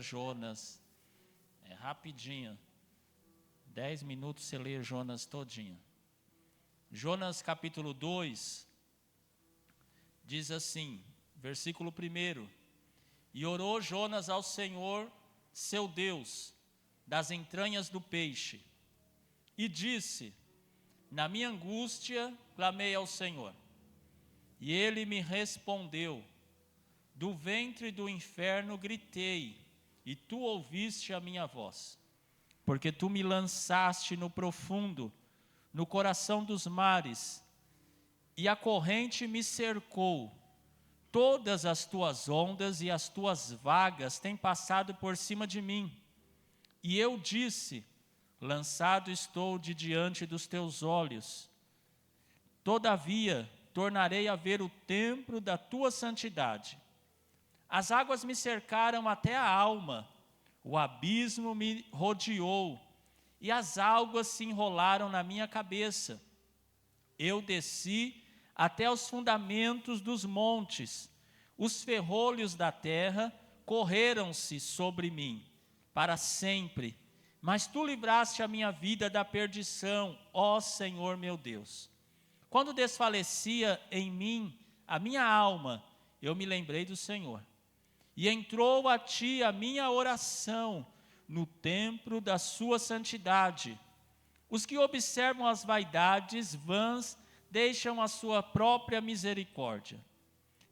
Jonas, é rapidinho, 10 minutos você lê Jonas todinho. Jonas capítulo 2, diz assim, versículo 1: E orou Jonas ao Senhor, seu Deus, das entranhas do peixe, e disse: Na minha angústia clamei ao Senhor, e ele me respondeu. Do ventre do inferno gritei, e tu ouviste a minha voz. Porque tu me lançaste no profundo, no coração dos mares, e a corrente me cercou. Todas as tuas ondas e as tuas vagas têm passado por cima de mim. E eu disse: lançado estou de diante dos teus olhos. Todavia, tornarei a ver o templo da tua santidade. As águas me cercaram até a alma, o abismo me rodeou, e as águas se enrolaram na minha cabeça. Eu desci até os fundamentos dos montes, os ferrolhos da terra correram-se sobre mim, para sempre. Mas tu livraste a minha vida da perdição, ó Senhor meu Deus. Quando desfalecia em mim a minha alma, eu me lembrei do Senhor. E entrou a ti a minha oração no templo da sua santidade. Os que observam as vaidades vãs deixam a sua própria misericórdia.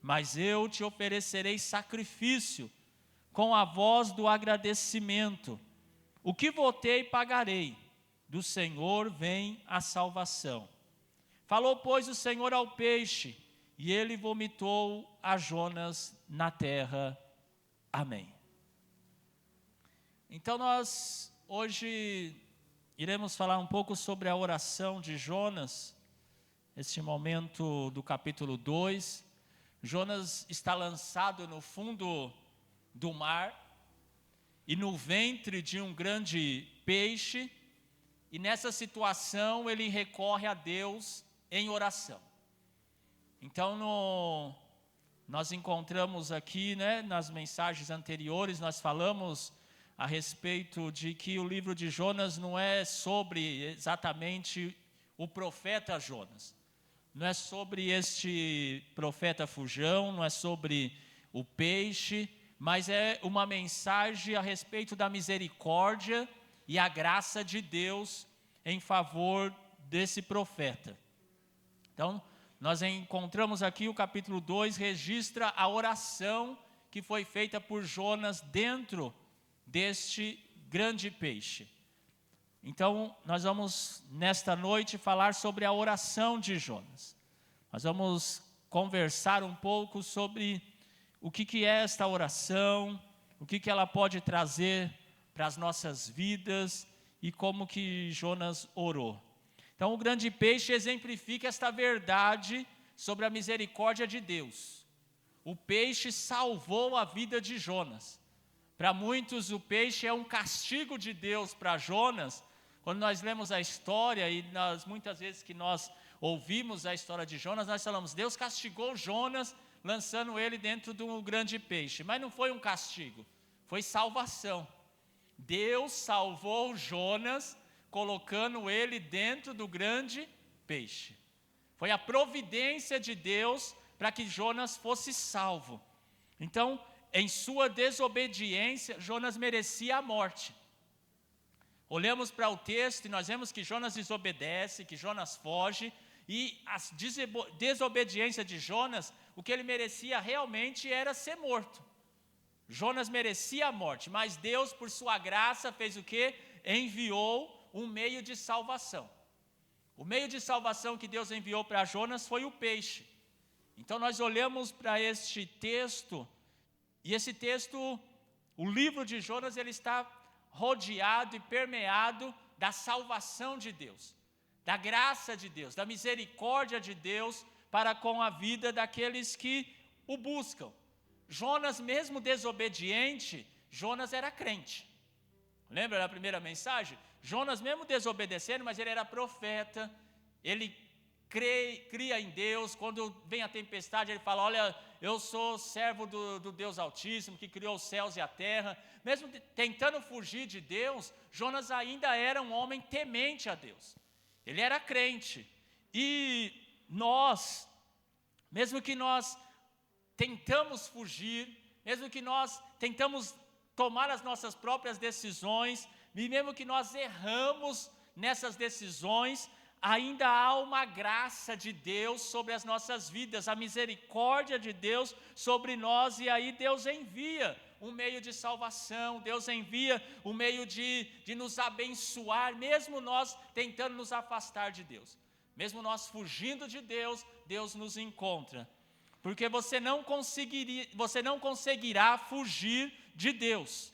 Mas eu te oferecerei sacrifício com a voz do agradecimento. O que votei pagarei, do Senhor vem a salvação. Falou, pois, o Senhor ao peixe, e ele vomitou a Jonas na terra. Amém. Então nós hoje iremos falar um pouco sobre a oração de Jonas, este momento do capítulo 2. Jonas está lançado no fundo do mar e no ventre de um grande peixe, e nessa situação ele recorre a Deus em oração. Então nós encontramos aqui, nas mensagens anteriores, nós falamos a respeito de que o livro de Jonas não é sobre exatamente o profeta Jonas. Não é sobre este profeta fujão, não é sobre o peixe, mas é uma mensagem a respeito da misericórdia e a graça de Deus em favor desse profeta. Então, nós encontramos aqui o capítulo 2, registra a oração que foi feita por Jonas dentro deste grande peixe. Então, nós vamos nesta noite falar sobre a oração de Jonas. Nós vamos conversar um pouco sobre o que é esta oração, o que ela pode trazer para as nossas vidas e como que Jonas orou. Então, o grande peixe exemplifica esta verdade sobre a misericórdia de Deus. O peixe salvou a vida de Jonas. Para muitos, o peixe é um castigo de Deus para Jonas. Quando nós lemos a história, e muitas vezes que nós ouvimos a história de Jonas, nós falamos, Deus castigou Jonas, lançando ele dentro de um grande peixe. Mas não foi um castigo, foi salvação. Deus salvou Jonas, colocando ele dentro do grande peixe. Foi a providência de Deus para que Jonas fosse salvo. Então, em sua desobediência, Jonas merecia a morte. Olhamos para o texto e nós vemos que Jonas desobedece, que Jonas foge, e a desobediência de Jonas, o que ele merecia realmente era ser morto. Jonas merecia a morte, mas Deus, por sua graça, fez o quê? Enviou um meio de salvação. O meio de salvação que Deus enviou para Jonas foi o peixe. Então nós olhamos para este texto, e esse texto, o livro de Jonas, ele está rodeado e permeado da salvação de Deus, da graça de Deus, da misericórdia de Deus para com a vida daqueles que o buscam. Jonas, mesmo desobediente, Jonas era crente. Lembra da primeira mensagem? Jonas, mesmo desobedecendo, mas ele era profeta, ele cria em Deus. Quando vem a tempestade, ele fala, olha, eu sou servo do Deus Altíssimo, que criou os céus e a terra. Mesmo tentando fugir de Deus, Jonas ainda era um homem temente a Deus. Ele era crente. E nós, mesmo que nós tentamos fugir, mesmo que nós tentamos tomar as nossas próprias decisões, e mesmo que nós erramos nessas decisões, ainda há uma graça de Deus sobre as nossas vidas, a misericórdia de Deus sobre nós, e aí Deus envia um meio de salvação, Deus envia um meio de nos abençoar, mesmo nós tentando nos afastar de Deus. Mesmo nós fugindo de Deus, Deus nos encontra. Porque você não conseguirá fugir de Deus.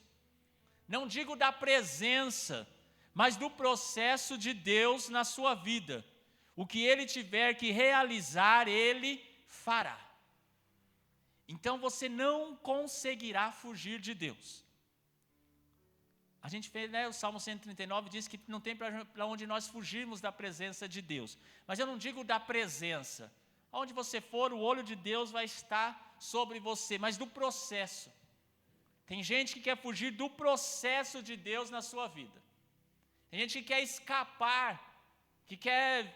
Não digo da presença, mas do processo de Deus na sua vida. O que Ele tiver que realizar, Ele fará. Então você não conseguirá fugir de Deus. A gente fez, o Salmo 139 diz que não tem para onde nós fugirmos da presença de Deus. Mas eu não digo da presença. Aonde você for, o olho de Deus vai estar sobre você, mas do processo. Tem gente que quer fugir do processo de Deus na sua vida. Tem gente que quer escapar, que quer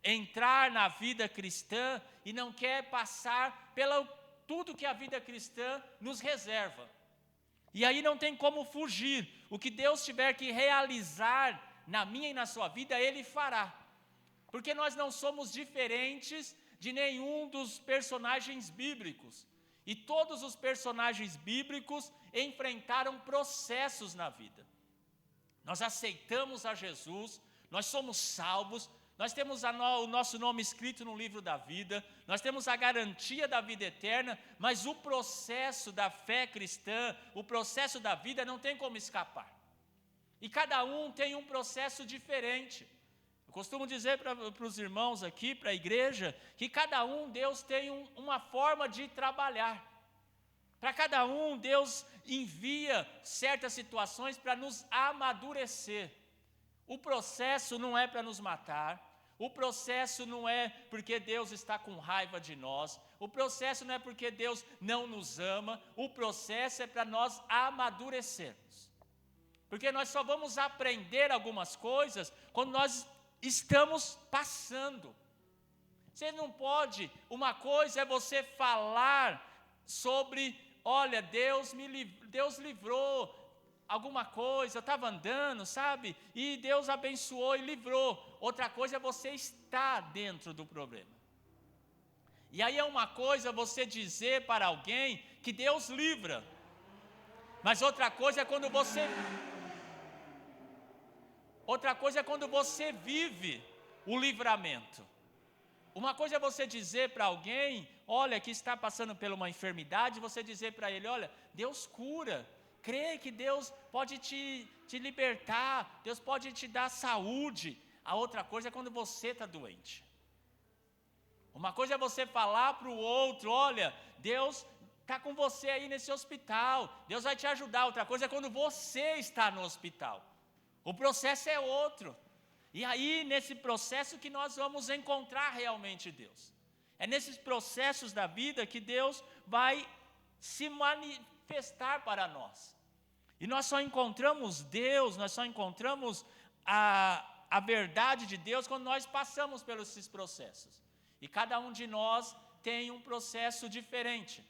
entrar na vida cristã e não quer passar pelo tudo que a vida cristã nos reserva. E aí não tem como fugir. O que Deus tiver que realizar na minha e na sua vida, Ele fará. Porque nós não somos diferentes de nenhum dos personagens bíblicos. E todos os personagens bíblicos enfrentaram processos na vida. Nós aceitamos a Jesus, nós somos salvos, nós temos o nosso nome escrito no livro da vida, nós temos a garantia da vida eterna, mas o processo da fé cristã, o processo da vida não tem como escapar. E cada um tem um processo diferente. Eu costumo dizer para os irmãos aqui, para a igreja, que cada um, Deus tem uma forma de trabalhar. Para cada um, Deus envia certas situações para nos amadurecer. O processo não é para nos matar, o processo não é porque Deus está com raiva de nós, o processo não é porque Deus não nos ama, o processo é para nós amadurecermos. Porque nós só vamos aprender algumas coisas quando nós estamos passando. Você não pode, uma coisa é você falar sobre, olha, Deus livrou alguma coisa, eu estava andando, sabe? E Deus abençoou e livrou. Outra coisa é você estar dentro do problema. E aí é uma coisa você dizer para alguém que Deus livra. Mas outra coisa é quando você vive o livramento. Uma coisa é você dizer para alguém, olha, que está passando por uma enfermidade, você dizer para ele, olha, Deus cura. Crê que Deus pode te libertar, Deus pode te dar saúde. A outra coisa é quando você está doente. Uma coisa é você falar para o outro, olha, Deus está com você aí nesse hospital, Deus vai te ajudar. Outra coisa é quando você está no hospital. O processo é outro. E aí, nesse processo que nós vamos encontrar realmente Deus. É nesses processos da vida que Deus vai se manifestar para nós. E nós só encontramos Deus, nós só encontramos a verdade de Deus quando nós passamos pelos esses processos. E cada um de nós tem um processo diferente.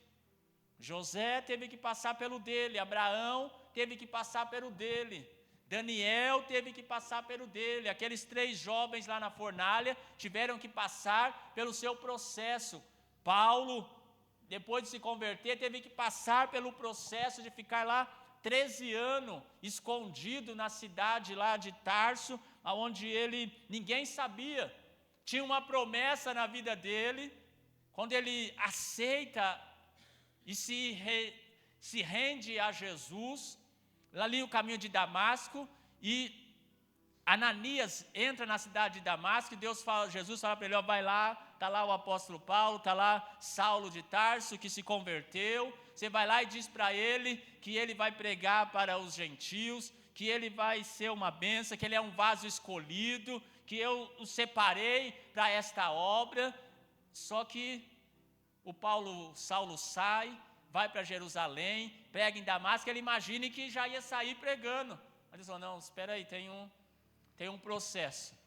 José teve que passar pelo dele, Abraão teve que passar pelo dele, Daniel teve que passar pelo dele, aqueles 3 jovens lá na fornalha tiveram que passar pelo seu processo. Paulo, depois de se converter, teve que passar pelo processo de ficar lá 13 anos escondido na cidade lá de Tarso, onde ninguém sabia. Tinha uma promessa na vida dele, quando ele aceita e se rende a Jesus, ali no caminho de Damasco, e Ananias entra na cidade de Damasco, e Jesus fala para ele, vai lá, está lá o apóstolo Paulo, está lá Saulo de Tarso, que se converteu, você vai lá e diz para ele que ele vai pregar para os gentios, que ele vai ser uma bênção, que ele é um vaso escolhido, que eu o separei para esta obra. Só que Saulo sai, vai para Jerusalém, prega em Damasco, ele imagina que já ia sair pregando. Mas ele falou, não, espera aí, tem um processo.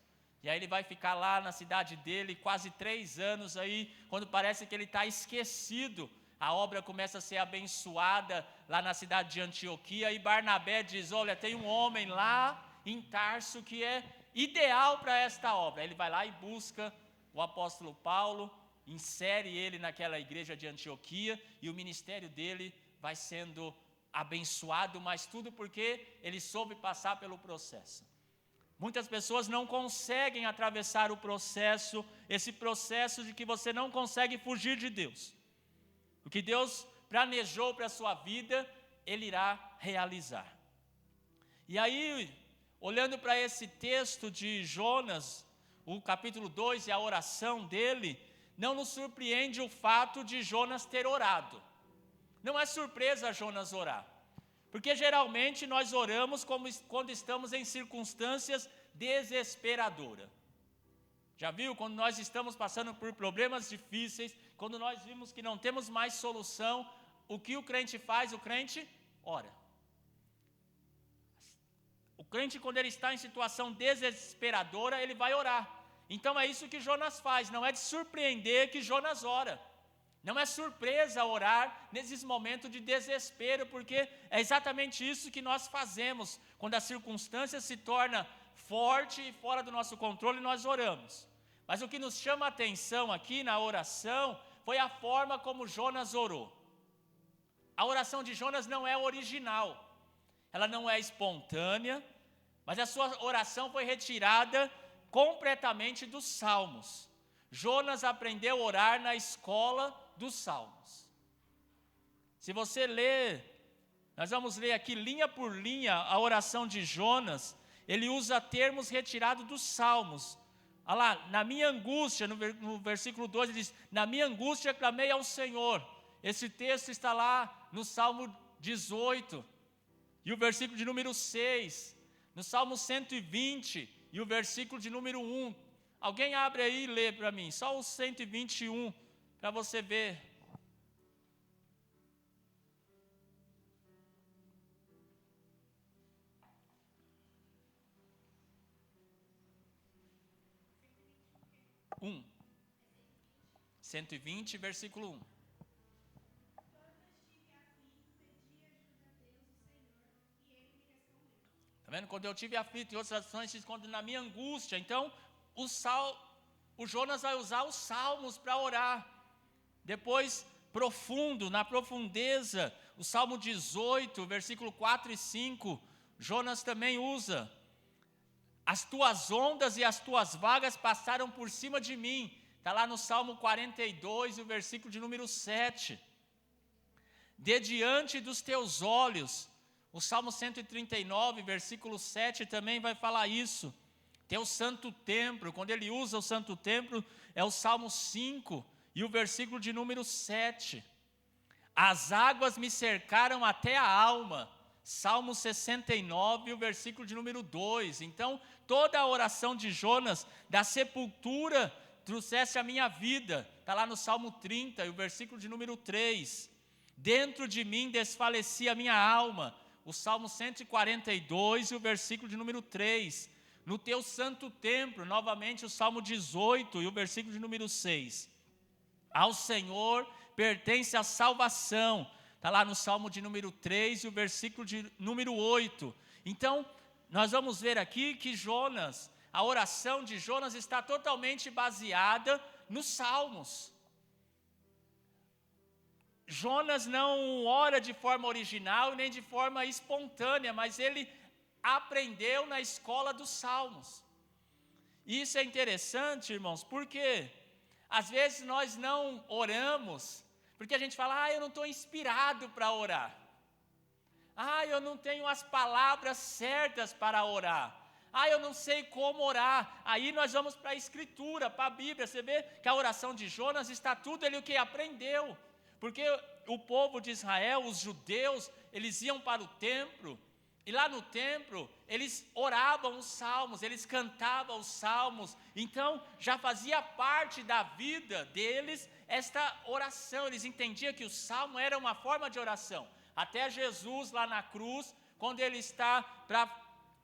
E aí ele vai ficar lá na cidade dele quase 3 anos aí, quando parece que ele está esquecido. A obra começa a ser abençoada lá na cidade de Antioquia, e Barnabé diz, olha, tem um homem lá em Tarso que é ideal para esta obra. Ele vai lá e busca o apóstolo Paulo, insere ele naquela igreja de Antioquia, e o ministério dele vai sendo abençoado, mas tudo porque ele soube passar pelo processo. Muitas pessoas não conseguem atravessar o processo, esse processo de que você não consegue fugir de Deus. O que Deus planejou para a sua vida, Ele irá realizar. E aí, olhando para esse texto de Jonas, o capítulo 2 e a oração dele, não nos surpreende o fato de Jonas ter orado. Não é surpresa Jonas orar. Porque geralmente nós oramos quando estamos em circunstâncias desesperadoras. Já viu? Quando nós estamos passando por problemas difíceis, quando nós vimos que não temos mais solução, o que o crente faz? O crente ora. O crente, quando ele está em situação desesperadora, ele vai orar. Então é isso que Jonas faz, não é de surpreender que Jonas ora. Não é surpresa orar nesses momentos de desespero, porque é exatamente isso que nós fazemos. Quando a circunstância se torna forte e fora do nosso controle, nós oramos. Mas o que nos chama a atenção aqui na oração foi a forma como Jonas orou. A oração de Jonas não é original, ela não é espontânea, mas a sua oração foi retirada completamente dos Salmos. Jonas aprendeu a orar na escola dos Salmos. Se você ler, nós vamos ler aqui linha por linha a oração de Jonas, ele usa termos retirados dos Salmos. Olha lá, na minha angústia, no versículo 2 ele diz, na minha angústia clamei ao Senhor. Esse texto está lá no Salmo 18, e o versículo de número 6, no Salmo 120, e o versículo de número 1. Alguém abre aí e lê para mim, só o 121, para você ver. Um. 120, versículo 1. Está vendo? Quando eu tive aflito, e outras ações, quando na minha angústia. Então, o Jonas vai usar os salmos para orar. Depois, profundo, na profundeza, o Salmo 18, versículo 4 e 5, Jonas também usa. As tuas ondas e as tuas vagas passaram por cima de mim. Está lá no Salmo 42, o versículo de número 7. De diante dos teus olhos, o Salmo 139, versículo 7 também vai falar isso. Teu santo templo, quando ele usa o santo templo, é o Salmo 5 e o versículo de número 7. As águas me cercaram até a alma, Salmo 69, o versículo de número 2. Então, toda a oração de Jonas, da sepultura, trouxesse a minha vida, está lá no Salmo 30, e o versículo de número 3. Dentro de mim desfalecia a minha alma, o Salmo 142 e o versículo de número 3. No teu santo templo, novamente o Salmo 18 e o versículo de número 6. Ao Senhor pertence a salvação, está lá no Salmo de número 3 e o versículo de número 8. Então, nós vamos ver aqui que Jonas, a oração de Jonas está totalmente baseada nos Salmos. Jonas não ora de forma original nem de forma espontânea, mas ele aprendeu na escola dos Salmos. Isso é interessante, irmãos, porque às vezes nós não oramos, porque a gente fala, eu não estou inspirado para orar. Eu não tenho as palavras certas para orar. Eu não sei como orar. Aí nós vamos para a Escritura, para a Bíblia. Você vê que a oração de Jonas está tudo ele o que aprendeu. Porque o povo de Israel, os judeus, eles iam para o templo E lá no templo, eles oravam os salmos, eles cantavam os salmos. Então, já fazia parte da vida deles esta oração. Eles entendiam que o salmo era uma forma de oração. Até Jesus lá na cruz, quando ele está para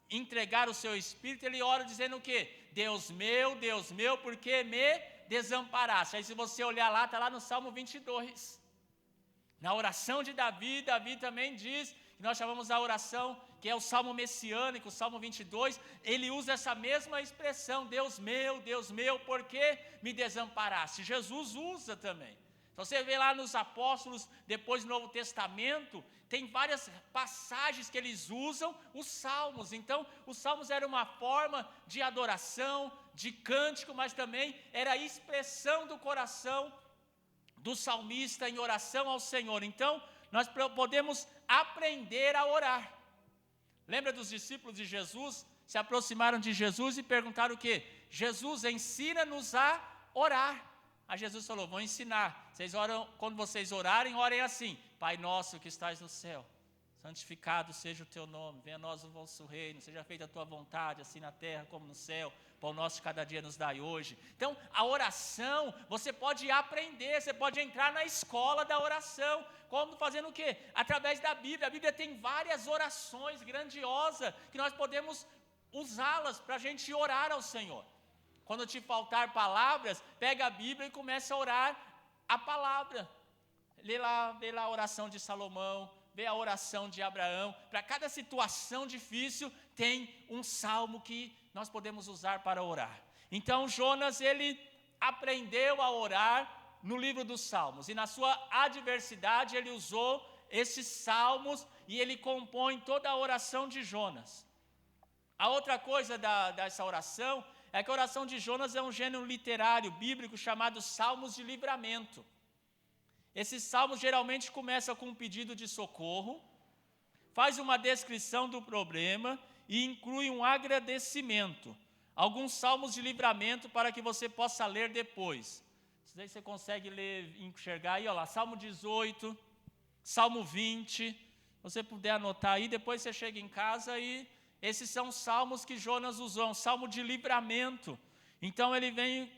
entregar o seu espírito, ele ora dizendo o quê? Deus meu, por que me desamparaste? Aí se você olhar lá, está lá no Salmo 22. Na oração de Davi, Davi também diz, que nós chamamos a oração, que é o Salmo messiânico, o Salmo 22, ele usa essa mesma expressão, Deus meu, por que me desamparaste? Jesus usa também. Então você vê lá nos apóstolos, depois do Novo Testamento, tem várias passagens que eles usam os salmos. Então, os salmos eram uma forma de adoração, de cântico, mas também era a expressão do coração do salmista em oração ao Senhor. Então, nós podemos aprender a orar. Lembra dos discípulos de Jesus? Se aproximaram de Jesus e perguntaram o quê? Jesus, ensina-nos a orar. Aí Jesus falou, vou ensinar. Vocês oram, quando vocês orarem, orem assim. Pai nosso que estás no céu, santificado seja o teu nome, venha a nós o vosso reino, seja feita a tua vontade, assim na terra como no céu. Pão nosso de cada dia nos dai hoje. Então, a oração, você pode aprender, você pode entrar na escola da oração. Como fazendo o quê? Através da Bíblia. A Bíblia tem várias orações grandiosas que nós podemos usá-las para a gente orar ao Senhor. Quando te faltar palavras, pega a Bíblia e começa a orar a palavra. Vê lá a oração de Salomão, vê a oração de Abraão. Para cada situação difícil, tem um salmo que nós podemos usar para orar. Então Jonas, ele aprendeu a orar no livro dos Salmos. E na sua adversidade, ele usou esses salmos e ele compõe toda a oração de Jonas. A outra coisa dessa oração é que a oração de Jonas é um gênero literário bíblico chamado Salmos de Livramento. Esses salmos geralmente começam com um pedido de socorro, faz uma descrição do problema e inclui um agradecimento. Alguns salmos de livramento para que você possa ler depois. Isso daí você consegue ler, enxergar aí, olha lá, Salmo 18, Salmo 20, se você puder anotar aí, depois você chega em casa e esses são salmos que Jonas usou, um salmo de livramento. Então ele vem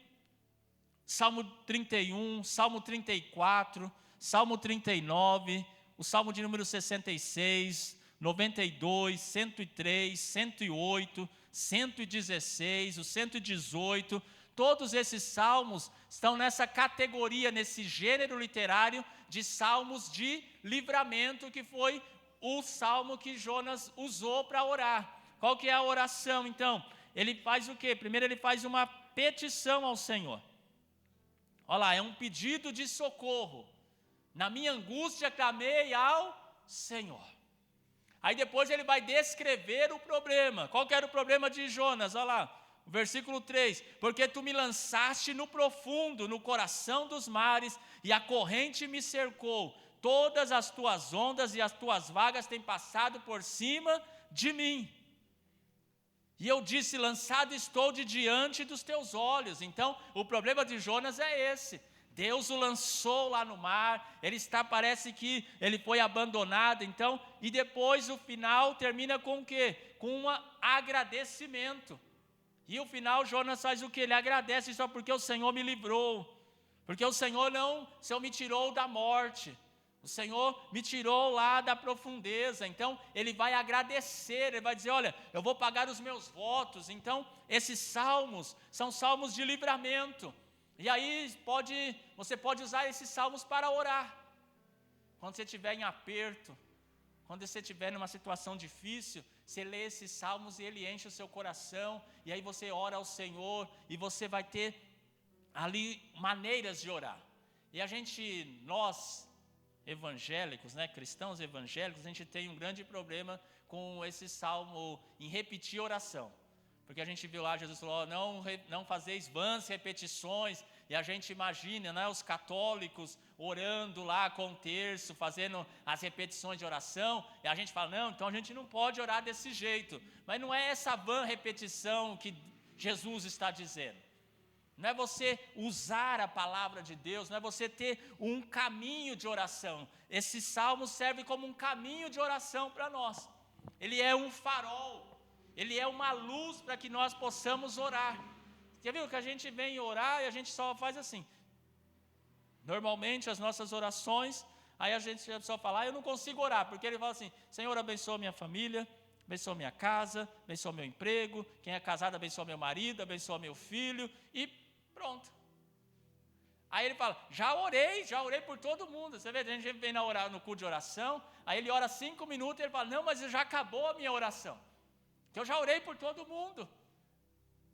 Salmo 31, Salmo 34, Salmo 39, o Salmo de número 66, 92, 103, 108, 116, o 118, todos esses salmos estão nessa categoria, nesse gênero literário de salmos de livramento, que foi o salmo que Jonas usou para orar. Qual que é a oração, então? Ele faz o quê? Primeiro ele faz uma petição ao Senhor. Olha lá, é um pedido de socorro. Na minha angústia clamei ao Senhor. Aí depois ele vai descrever o problema. Qual que era o problema de Jonas? Olha lá, o versículo 3. Porque tu me lançaste no profundo, no coração dos mares, e a corrente me cercou. Todas as tuas ondas e as tuas vagas têm passado por cima de mim. E eu disse, lançado estou de diante dos teus olhos. Então, o problema de Jonas é esse. Deus o lançou lá no mar, parece que ele foi abandonado. Então, e depois o final termina com o quê? Com um agradecimento. E o final, Jonas faz o quê? Ele agradece só porque o Senhor me livrou. Porque o Senhor me tirou da morte. O Senhor me tirou lá da profundeza. Então, ele vai agradecer, ele vai dizer, olha, eu vou pagar os meus votos. Então, esses salmos são salmos de livramento. E aí, você pode usar esses salmos para orar. Quando você estiver em aperto, quando você estiver numa situação difícil, você lê esses salmos e ele enche o seu coração. E aí você ora ao Senhor e você vai ter ali maneiras de orar. E nós evangélicos, cristãos evangélicos, a gente tem um grande problema com esse salmo em repetir oração. Porque a gente viu lá, Jesus falou, não fazeis vãs repetições, e a gente imagina, os católicos orando lá com o terço, fazendo as repetições de oração, e a gente fala, então a gente não pode orar desse jeito. Mas não é essa vã repetição que Jesus está dizendo. Não é você usar a palavra de Deus, não é você ter um caminho de oração. Esse salmo serve como um caminho de oração para nós. Ele é um farol, ele é uma luz para que nós possamos orar. Já viu que a gente vem orar e a gente só faz assim? Normalmente as nossas orações, aí a pessoa fala, eu não consigo orar, porque ele fala assim, Senhor, abençoa minha família, abençoa minha casa, abençoa meu emprego, quem é casado abençoa meu marido, abençoa meu filho, e pronto. Aí ele fala, já orei por todo mundo. Você vê, a gente vem no culto de oração, aí ele ora 5 minutos e ele fala, não, mas já acabou a minha oração, que eu já orei por todo mundo.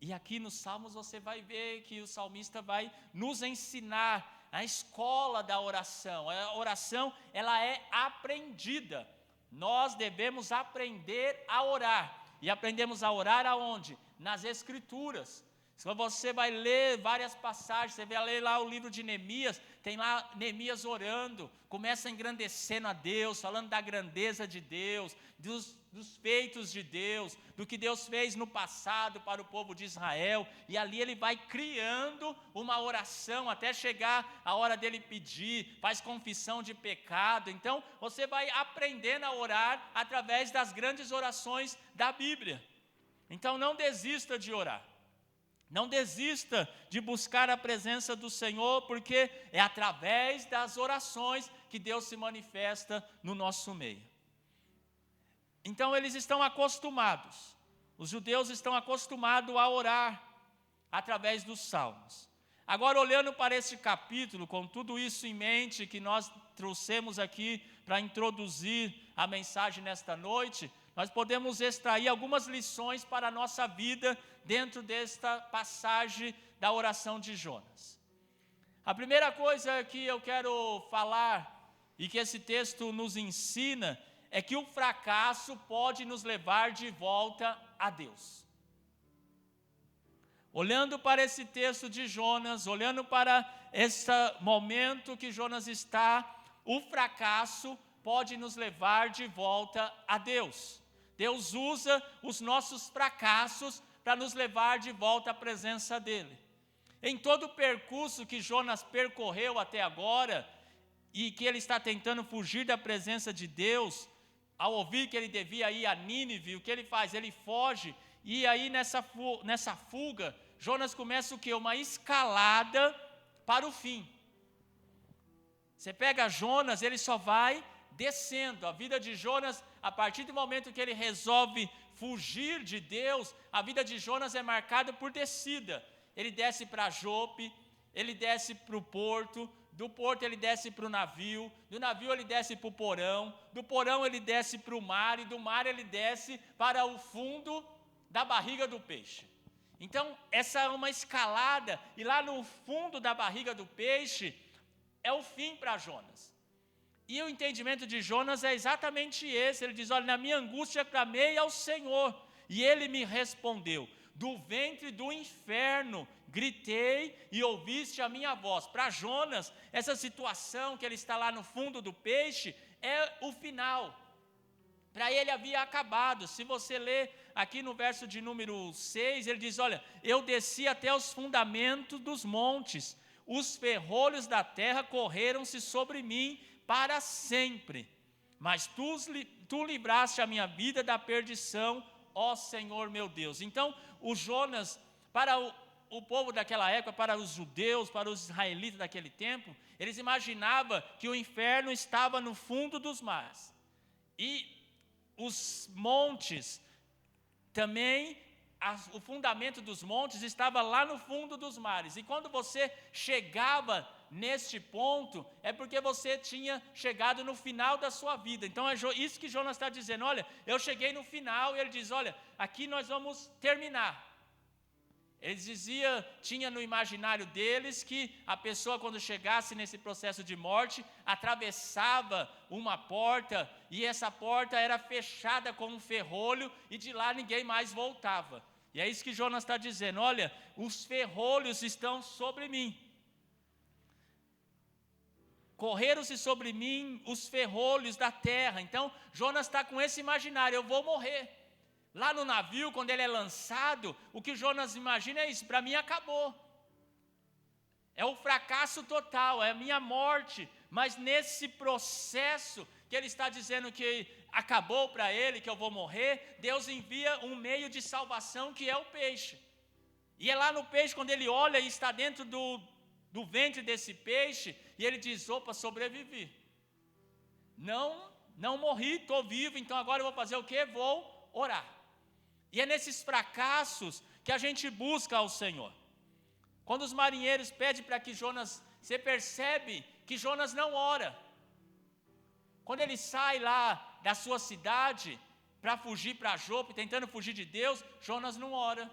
E aqui nos Salmos você vai ver que o salmista vai nos ensinar a escola da oração. A oração, ela é aprendida. Nós devemos aprender a orar. E aprendemos a orar aonde? Nas Escrituras. Se você vai ler várias passagens, você vai ler lá o livro de Neemias, tem lá Neemias orando, começa engrandecendo a Deus, falando da grandeza de Deus, dos feitos de Deus, do que Deus fez no passado para o povo de Israel, e ali ele vai criando uma oração, até chegar a hora dele pedir, faz confissão de pecado. Então você vai aprendendo a orar através das grandes orações da Bíblia. Então não desista de orar. Não desista de buscar a presença do Senhor, porque é através das orações que Deus se manifesta no nosso meio. Então eles estão acostumados, os judeus estão acostumados a orar através dos salmos. Agora, olhando para esse capítulo, com tudo isso em mente que nós trouxemos aqui para introduzir a mensagem nesta noite, nós podemos extrair algumas lições para a nossa vida dentro desta passagem da oração de Jonas. A primeira coisa que eu quero falar e que esse texto nos ensina é que o fracasso pode nos levar de volta a Deus. Olhando para esse texto de Jonas, olhando para esse momento que Jonas está, o fracasso pode nos levar de volta a Deus. Deus usa os nossos fracassos para nos levar de volta à presença dEle. Em todo o percurso que Jonas percorreu até agora, e que ele está tentando fugir da presença de Deus, ao ouvir que ele devia ir a Nínive, o que ele faz? Ele foge, e aí nessa fuga, Jonas começa o quê? Uma escalada para o fim. Você pega Jonas, ele só vai descendo. A vida de Jonas, a partir do momento que ele resolve fugir de Deus, a vida de Jonas é marcada por descida. Ele desce para Jope, ele desce para o porto, do porto ele desce para o navio, do navio ele desce para o porão, do porão ele desce para o mar, e do mar ele desce para o fundo da barriga do peixe. Então, essa é uma escalada, e lá no fundo da barriga do peixe é o fim para Jonas. E o entendimento de Jonas é exatamente esse. Ele diz, olha, na minha angústia clamei ao Senhor, e Ele me respondeu. Do ventre do inferno gritei e ouviste a minha voz. Para Jonas, essa situação que ele está lá no fundo do peixe é o final. Para ele havia acabado. Se você ler aqui no verso de número 6, ele diz, olha, eu desci até os fundamentos dos montes, os ferrolhos da terra correram-se sobre mim para sempre, mas tu livraste a minha vida da perdição, ó Senhor meu Deus. Então, o Jonas, para o povo daquela época, para os judeus, para os israelitas daquele tempo, eles imaginavam que o inferno estava no fundo dos mares, e os montes também, o fundamento dos montes estava lá no fundo dos mares, e quando você chegava neste ponto, é porque você tinha chegado no final da sua vida. Então é isso que Jonas está dizendo, olha, eu cheguei no final, e ele diz, olha, aqui nós vamos terminar. Eles diziam, tinha no imaginário deles que a pessoa, quando chegasse nesse processo de morte, atravessava uma porta, e essa porta era fechada com um ferrolho, e de lá ninguém mais voltava. E é isso que Jonas está dizendo, olha, os ferrolhos estão sobre mim. Correram-se sobre mim os ferrolhos da terra. Então, Jonas está com esse imaginário, eu vou morrer. Lá no navio, quando ele é lançado, o que Jonas imagina é isso, para mim acabou. É o fracasso total, é a minha morte. Mas nesse processo que ele está dizendo que acabou para ele, que eu vou morrer, Deus envia um meio de salvação que é o peixe. E é lá no peixe, quando ele olha e está dentro do ventre desse peixe, e ele diz, opa, sobrevivi. Não morri, estou vivo, então agora eu vou fazer o quê? Vou orar. E é nesses fracassos que a gente busca ao Senhor. Quando os marinheiros pedem para que Jonas, você percebe que Jonas não ora. Quando ele sai lá da sua cidade para fugir para Jope, tentando fugir de Deus, Jonas não ora.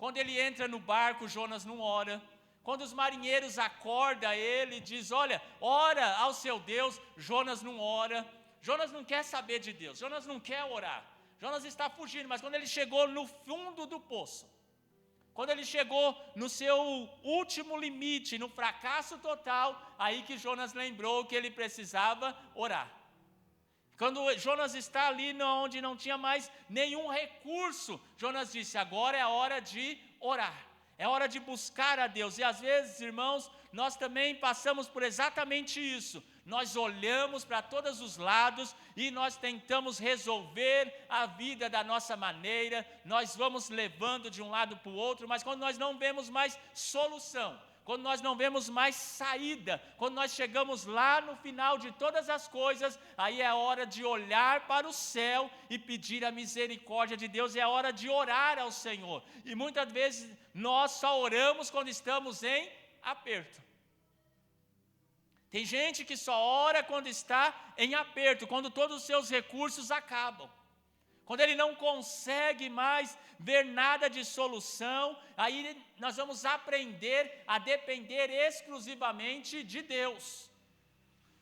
Quando ele entra no barco, Jonas não ora. Quando os marinheiros acordam ele e diz, olha, ora ao seu Deus, Jonas não ora. Jonas não quer saber de Deus, Jonas não quer orar. Jonas está fugindo, mas quando ele chegou no fundo do poço, quando ele chegou no seu último limite, no fracasso total, aí que Jonas lembrou que ele precisava orar. Quando Jonas está ali onde não tinha mais nenhum recurso, Jonas disse, agora é a hora de orar. É hora de buscar a Deus. E às vezes, irmãos, nós também passamos por exatamente isso. Nós olhamos para todos os lados e nós tentamos resolver a vida da nossa maneira. Nós vamos levando de um lado para o outro, mas quando nós não vemos mais solução, quando nós não vemos mais saída, quando nós chegamos lá no final de todas as coisas, aí é hora de olhar para o céu e pedir a misericórdia de Deus, é hora de orar ao Senhor. E muitas vezes nós só oramos quando estamos em aperto. Tem gente que só ora quando está em aperto, quando todos os seus recursos acabam. Quando ele não consegue mais ver nada de solução, aí nós vamos aprender a depender exclusivamente de Deus.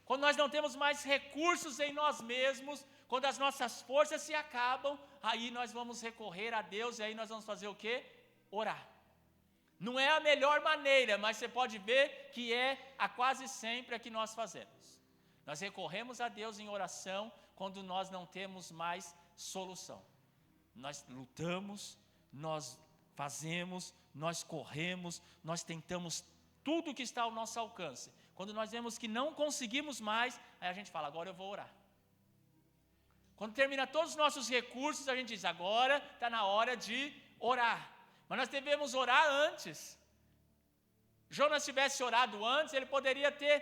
Quando nós não temos mais recursos em nós mesmos, quando as nossas forças se acabam, aí nós vamos recorrer a Deus e aí nós vamos fazer o quê? Orar. Não é a melhor maneira, mas você pode ver que é a quase sempre a que nós fazemos. Nós recorremos a Deus em oração quando nós não temos mais solução. Nós lutamos, nós fazemos, nós corremos, nós tentamos tudo que está ao nosso alcance. Quando nós vemos que não conseguimos mais, aí a gente fala, agora eu vou orar. Quando termina todos os nossos recursos, a gente diz, agora está na hora de orar. Mas nós devemos orar antes. Jonas tivesse orado antes, ele poderia ter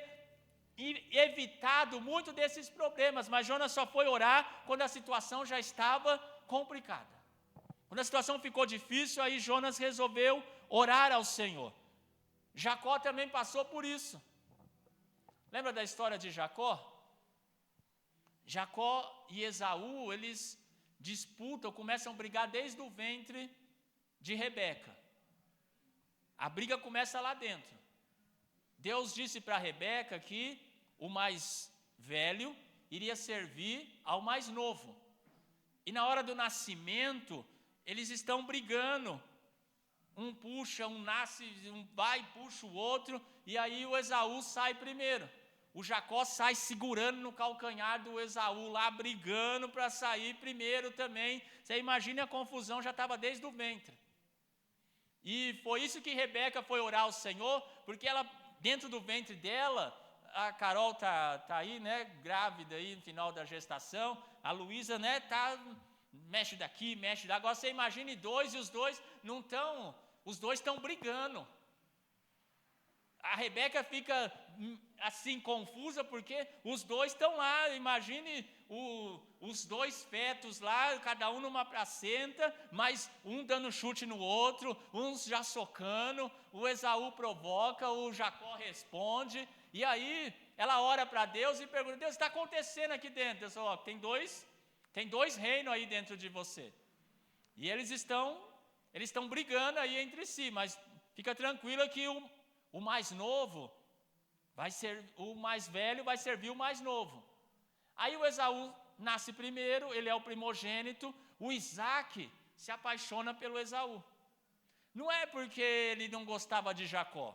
evitado muito desses problemas, mas Jonas só foi orar quando a situação já estava complicada. Quando a situação ficou difícil, aí Jonas resolveu orar ao Senhor. Jacó também passou por isso. Lembra da história de Jacó? Jacó e Esaú, eles disputam, começam a brigar desde o ventre de Rebeca. A briga começa lá dentro. Deus disse para Rebeca que o mais velho iria servir ao mais novo. E na hora do nascimento, eles estão brigando. Um puxa, um nasce, um vai e puxa o outro, e aí o Esaú sai primeiro. O Jacó sai segurando no calcanhar do Esaú lá, brigando para sair primeiro também. Você imagina a confusão, já estava desde o ventre. E foi isso que Rebeca foi orar ao Senhor, porque ela, dentro do ventre dela, a Carol tá aí, né, grávida aí no final da gestação, a Luísa, né, mexe daqui, mexe lá. Agora você imagine dois e os dois não estão, os dois estão brigando. A Rebeca fica assim confusa porque os dois estão lá, imagine os dois fetos lá, cada um numa placenta, mas um dando chute no outro, uns já socando, o Esaú provoca, o Jacó responde, e aí ela ora para Deus e pergunta, Deus, está acontecendo aqui dentro? Deus falou, tem dois reinos aí dentro de você, e eles estão brigando aí entre si, mas fica tranquila que o mais novo vai ser, o mais velho vai servir o mais novo. Aí o Esaú nasce primeiro, ele é o primogênito, o Isaac se apaixona pelo Esaú. Não é porque ele não gostava de Jacó,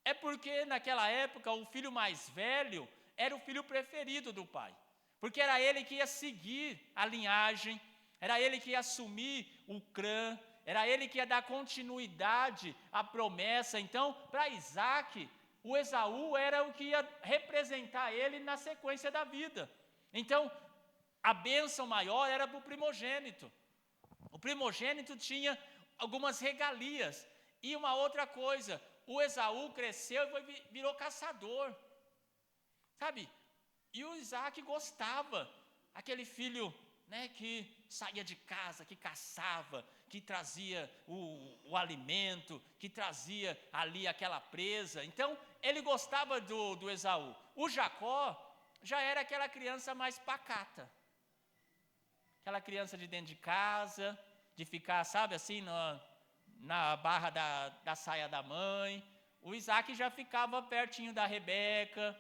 é porque naquela época o filho mais velho era o filho preferido do pai, porque era ele que ia seguir a linhagem, era ele que ia assumir o clã, era ele que ia dar continuidade à promessa. Então, para Isaac, o Esaú era o que ia representar ele na sequência da vida. Então, a bênção maior era para o primogênito. O primogênito tinha algumas regalias. E uma outra coisa, o Esaú cresceu e virou caçador. Sabe? E o Isaac gostava, aquele filho, né, que saía de casa, que caçava, que trazia o alimento, que trazia ali aquela presa. Então, ele gostava do Esaú. O Jacó já era aquela criança mais pacata. Aquela criança de dentro de casa, de ficar, sabe, assim, na barra da saia da mãe. O Isaac já ficava pertinho da Rebeca,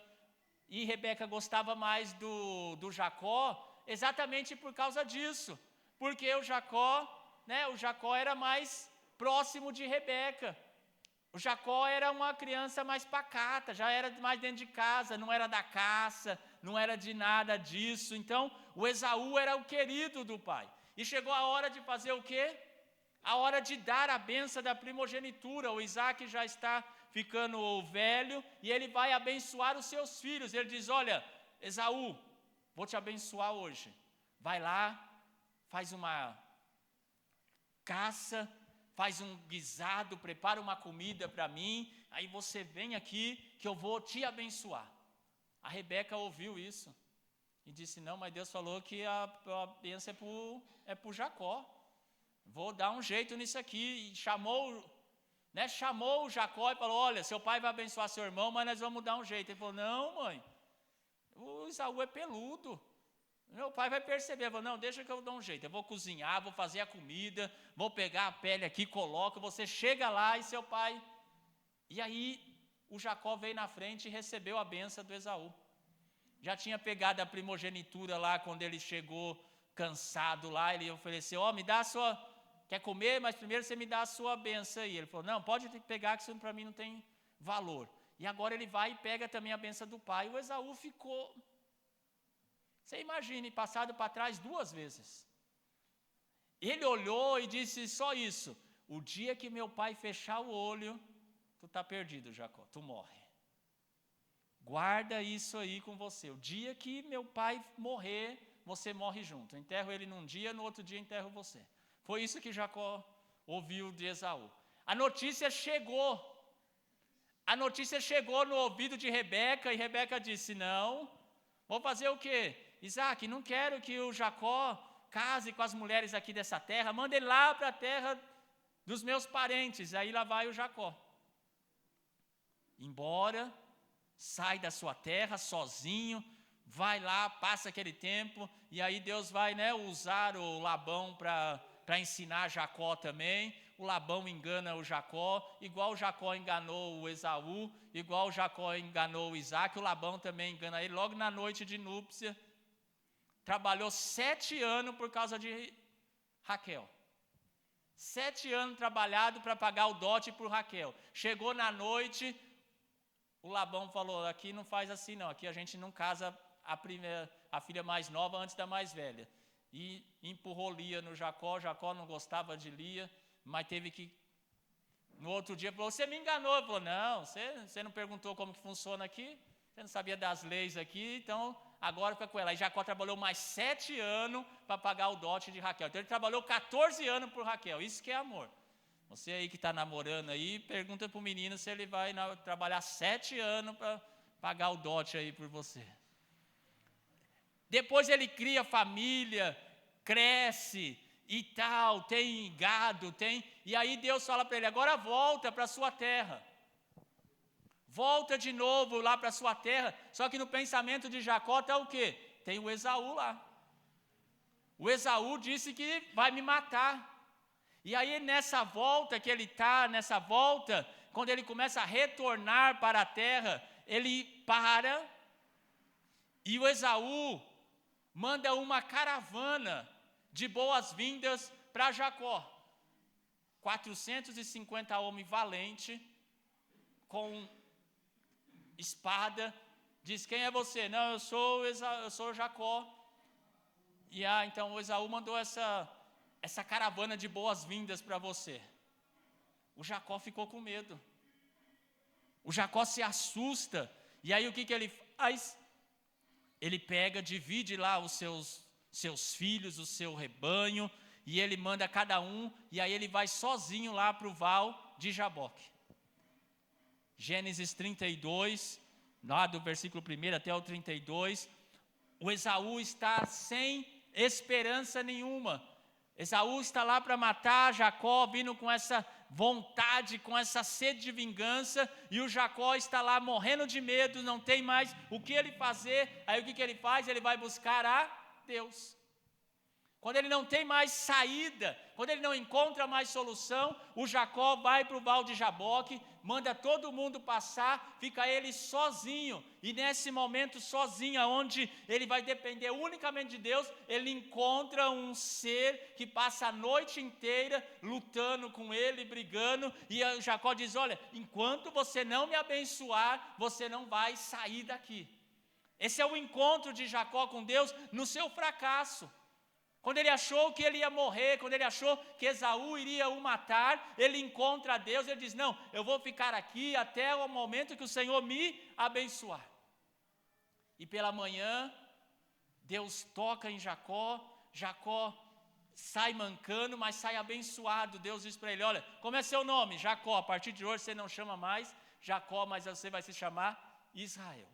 e Rebeca gostava mais do Jacó, exatamente por causa disso, porque o Jacó era mais próximo de Rebeca. O Jacó era uma criança mais pacata, já era mais dentro de casa, não era da caça, não era de nada disso. Então, o Esaú era o querido do pai. E chegou a hora de fazer o quê? A hora de dar a bênção da primogenitura. O Isaac já está ficando velho e ele vai abençoar os seus filhos. Ele diz: olha, Esaú, vou te abençoar hoje. Vai lá, faz uma caça, faz um guisado, prepara uma comida para mim, aí você vem aqui que eu vou te abençoar. A Rebeca ouviu isso e disse: não, mas Deus falou que a bênção é para o Jacó. Vou dar um jeito nisso aqui. E chamou o Jacó e falou: olha, seu pai vai abençoar seu irmão, mas nós vamos dar um jeito. Ele falou: não, mãe, o Esaú é peludo. Meu pai vai perceber. Ele falou: não, deixa que eu dou um jeito. Eu vou cozinhar, vou fazer a comida, vou pegar a pele aqui, coloco, você chega lá e seu pai... E aí o Jacó veio na frente e recebeu a bênção do Esaú. Já tinha pegado a primogenitura lá, quando ele chegou cansado lá, ele ofereceu: ó, me dá a sua... Quer comer, mas primeiro você me dá a sua bênção aí. Ele falou: não, pode pegar, que isso para mim não tem valor. E agora ele vai e pega também a bênção do pai. O Esaú ficou... Você imagine, passado para trás 2 vezes. Ele olhou e disse só isso: o dia que meu pai fechar o olho, tu está perdido, Jacó, tu morre. Guarda isso aí com você. O dia que meu pai morrer, você morre junto. Eu enterro ele num dia, no outro dia enterro você. Foi isso que Jacó ouviu de Esaú. A notícia chegou no ouvido de Rebeca, e Rebeca disse: não, vou fazer o quê? Isaac, não quero que o Jacó case com as mulheres aqui dessa terra, manda ele lá para a terra dos meus parentes. Aí lá vai o Jacó. Embora, sai da sua terra sozinho, vai lá, passa aquele tempo, e aí Deus vai, usar o Labão para ensinar Jacó também. O Labão engana o Jacó, igual o Jacó enganou o Esaú, igual o Jacó enganou o Isaac, o Labão também engana ele. Logo na noite de núpcia, trabalhou 7 anos por causa de Raquel. 7 anos trabalhado para pagar o dote por Raquel. Chegou na noite, o Labão falou: aqui não faz assim não, aqui a gente não casa a filha mais nova antes da mais velha. E empurrou Lia no Jacó. Jacó não gostava de Lia, mas teve que... No outro dia falou: você me enganou. Ele falou: não, você não perguntou como que funciona aqui, você não sabia das leis aqui, então agora fica com ela. E Jacó trabalhou mais 7 anos para pagar o dote de Raquel. Então ele trabalhou 14 anos por Raquel. Isso que é amor. Você aí que está namorando aí, pergunta para o menino se ele vai trabalhar 7 anos para pagar o dote aí por você. Depois ele cria família, cresce e tal, tem gado, e aí Deus fala para ele: agora volta para a sua terra. Volta de novo lá para a sua terra. Só que no pensamento de Jacó está o quê? Tem o Esaú lá. O Esaú disse que vai me matar. E aí nessa volta que ele está, quando ele começa a retornar para a terra, ele para, e o Esaú manda uma caravana de boas-vindas para Jacó. 450 homens valentes, com espada. Diz: quem é você? Não, eu sou Jacó. E então o Esaú mandou essa caravana de boas-vindas para você. O Jacó ficou com medo. O Jacó se assusta. E aí o que ele faz? Ele pega, divide lá os seus seus filhos, o seu rebanho, e ele manda cada um, e aí ele vai sozinho lá para o val de Jaboque. Gênesis 32, lá do versículo 1 até o 32, o Esaú está sem esperança nenhuma. Esaú está lá para matar Jacó, vindo com essa vontade, com essa sede de vingança, e o Jacó está lá morrendo de medo, não tem mais o que ele fazer. Aí o que ele faz? Ele vai buscar a Deus. Quando ele não tem mais saída, quando ele não encontra mais solução, o Jacó vai para o val de Jaboque, manda todo mundo passar, fica ele sozinho. E nesse momento sozinho, onde ele vai depender unicamente de Deus, ele encontra um ser que passa a noite inteira lutando com ele, brigando. E o Jacó diz, olha, enquanto você não me abençoar, você não vai sair daqui. Esse é o encontro de Jacó com Deus no seu fracasso. Quando ele achou que ele ia morrer, quando ele achou que Esaú iria o matar, ele encontra a Deus, ele diz, não, eu vou ficar aqui até o momento que o Senhor me abençoar. E pela manhã, Deus toca em Jacó, Jacó sai mancando, mas sai abençoado. Deus diz para ele, olha, como é seu nome? Jacó, a partir de hoje você não chama mais Jacó, mas você vai se chamar Israel.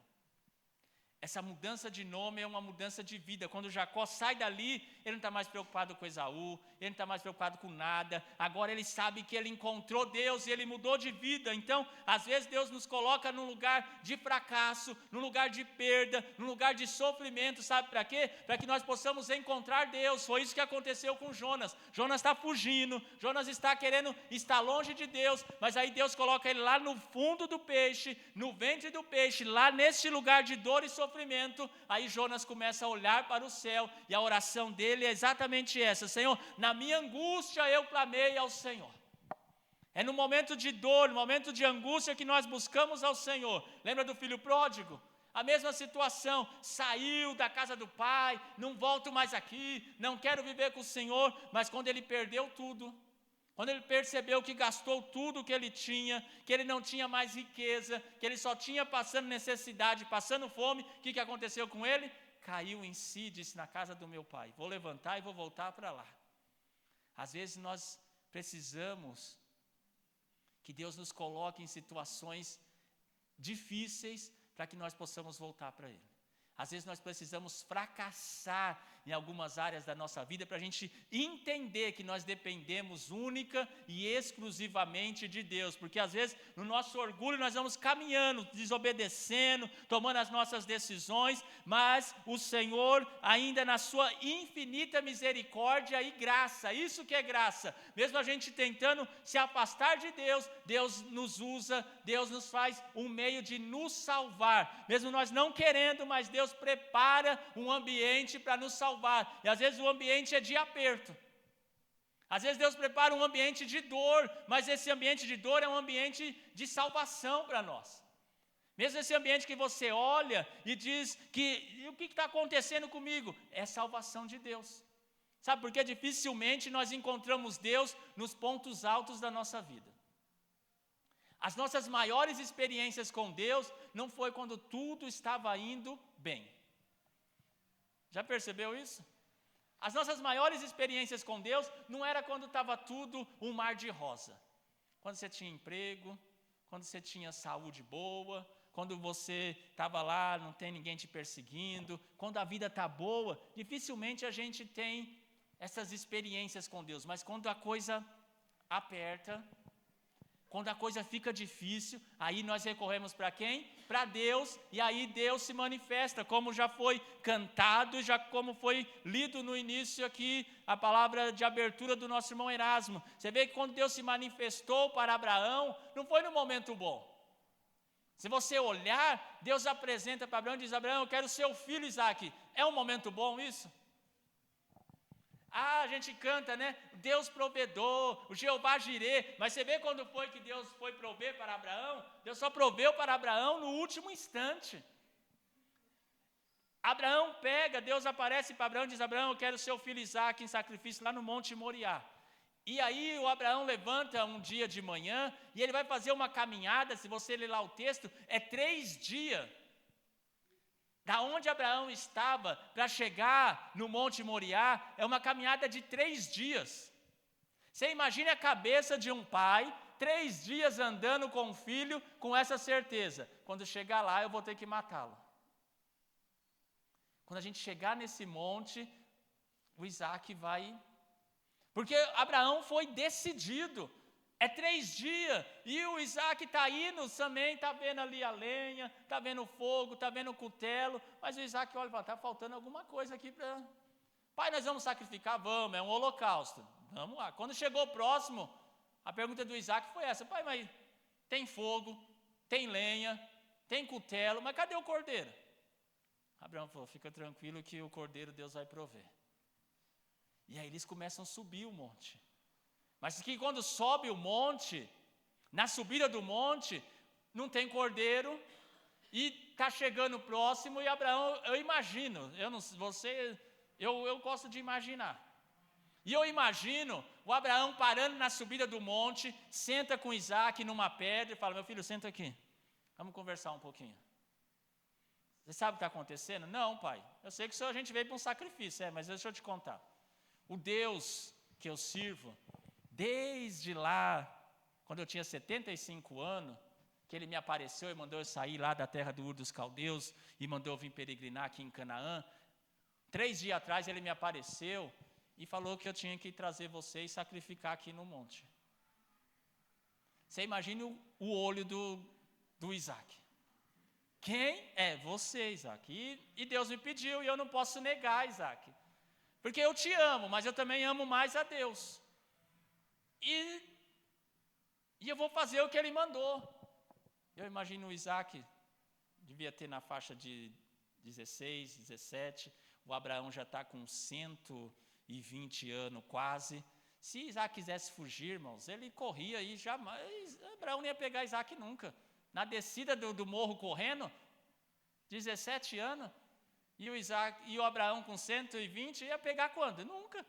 Essa mudança de nome é uma mudança de vida. Quando Jacó sai dali, ele não está mais preocupado com Esaú, ele não está mais preocupado com nada. Agora ele sabe que ele encontrou Deus e ele mudou de vida. Então, às vezes Deus nos coloca num lugar de fracasso, num lugar de perda, num lugar de sofrimento. Sabe para quê? Para que nós possamos encontrar Deus. Foi isso que aconteceu com Jonas. Jonas está fugindo, Jonas está querendo estar longe de Deus, mas aí Deus coloca ele lá no fundo do peixe, no ventre do peixe, lá nesse lugar de dor e sofrimento. Aí Jonas começa a olhar para o céu, e a oração dele é exatamente essa: Senhor, na minha angústia eu clamei ao Senhor. É no momento de dor, no momento de angústia que nós buscamos ao Senhor. Lembra do filho pródigo? A mesma situação, saiu da casa do pai, não volto mais aqui, não quero viver com o Senhor, mas quando ele perdeu tudo, quando ele percebeu que gastou tudo o que ele tinha, que ele não tinha mais riqueza, que ele só tinha passando necessidade, passando fome, o que aconteceu com ele? Caiu em si, disse, na casa do meu pai, vou levantar e vou voltar para lá. Às vezes nós precisamos que Deus nos coloque em situações difíceis para que nós possamos voltar para Ele. Às vezes nós precisamos fracassar em algumas áreas da nossa vida para a gente entender que nós dependemos única e exclusivamente de Deus. Porque às vezes no nosso orgulho nós vamos caminhando, desobedecendo, tomando as nossas decisões, mas o Senhor ainda na sua infinita misericórdia e graça, isso que é graça, mesmo a gente tentando se afastar de Deus, Deus nos usa, Deus nos faz um meio de nos salvar, mesmo nós não querendo, mas Deus prepara um ambiente para nos salvar, e às vezes o ambiente é de aperto, às vezes Deus prepara um ambiente de dor, mas esse ambiente de dor é um ambiente de salvação para nós, mesmo esse ambiente que você olha e diz que, o que está acontecendo comigo? É salvação de Deus, sabe, porque dificilmente nós encontramos Deus nos pontos altos da nossa vida. As nossas maiores experiências com Deus não foi quando tudo estava indo bem. Já percebeu isso? As nossas maiores experiências com Deus não era quando estava tudo um mar de rosa. Quando você tinha emprego, quando você tinha saúde boa, quando você estava lá, não tem ninguém te perseguindo, quando a vida está boa, dificilmente a gente tem essas experiências com Deus. Mas quando a coisa aperta, quando a coisa fica difícil, aí nós recorremos para quem? Para Deus, e aí Deus se manifesta, como já foi cantado, já como foi lido no início aqui, a palavra de abertura do nosso irmão Erasmo. Você vê que quando Deus se manifestou para Abraão, não foi no momento bom. Se você olhar, Deus apresenta para Abraão e diz, Abraão, eu quero seu filho Isaque. É um momento bom isso? A gente canta, né? Deus provedor, o Jeová Jirê. Mas você vê quando foi que Deus foi prover para Abraão? Deus só proveu para Abraão no último instante. Abraão pega, Deus aparece para Abraão e diz, Abraão, eu quero seu filho Isaque em sacrifício lá no Monte Moriá. E aí o Abraão levanta um dia de manhã e ele vai fazer uma caminhada, se você ler lá o texto, é 3 dias. Da onde Abraão estava para chegar no Monte Moriá, é uma caminhada de 3 dias. Você imagine a cabeça de um pai, 3 dias andando com o filho, com essa certeza: quando chegar lá eu vou ter que matá-lo. Quando a gente chegar nesse monte, o Isaac vai... Porque Abraão foi decidido. É 3 dias, e o Isaac está indo também, está vendo ali a lenha, está vendo o fogo, está vendo o cutelo, mas o Isaac olha e fala: está faltando alguma coisa aqui para... Pai, nós vamos sacrificar? Vamos, é um holocausto. Vamos lá. Quando chegou próximo, a pergunta do Isaac foi essa: pai, mas tem fogo, tem lenha, tem cutelo, mas cadê o cordeiro? Abraão falou: fica tranquilo que o cordeiro Deus vai prover. E aí eles começam a subir o monte. Mas que quando sobe o monte, na subida do monte, não tem cordeiro, e está chegando próximo, e Abraão, eu imagino, eu gosto de imaginar. E eu imagino o Abraão parando na subida do monte, senta com Isaac numa pedra e fala: meu filho, senta aqui, vamos conversar um pouquinho. Você sabe o que está acontecendo? Não, pai, eu sei que a gente veio para um sacrifício, mas deixa eu te contar. O Deus que eu sirvo, desde lá, quando eu tinha 75 anos, que ele me apareceu e mandou eu sair lá da terra do Ur dos Caldeus e mandou eu vir peregrinar aqui em Canaã. 3 dias atrás ele me apareceu e falou que eu tinha que trazer você e sacrificar aqui no monte. Você imagina o olho do Isaac. Quem? É você, Isaac. E Deus me pediu e eu não posso negar, Isaac. Porque eu te amo, mas eu também amo mais a Deus. E eu vou fazer o que ele mandou. Eu imagino o Isaac, devia ter na faixa de 16, 17, o Abraão já está com 120 anos quase. Se Isaac quisesse fugir, irmãos, ele corria e jamais, Abraão não ia pegar Isaac nunca. Na descida do morro correndo, 17 anos, e o Abraão com 120, ia pegar quando? Nunca.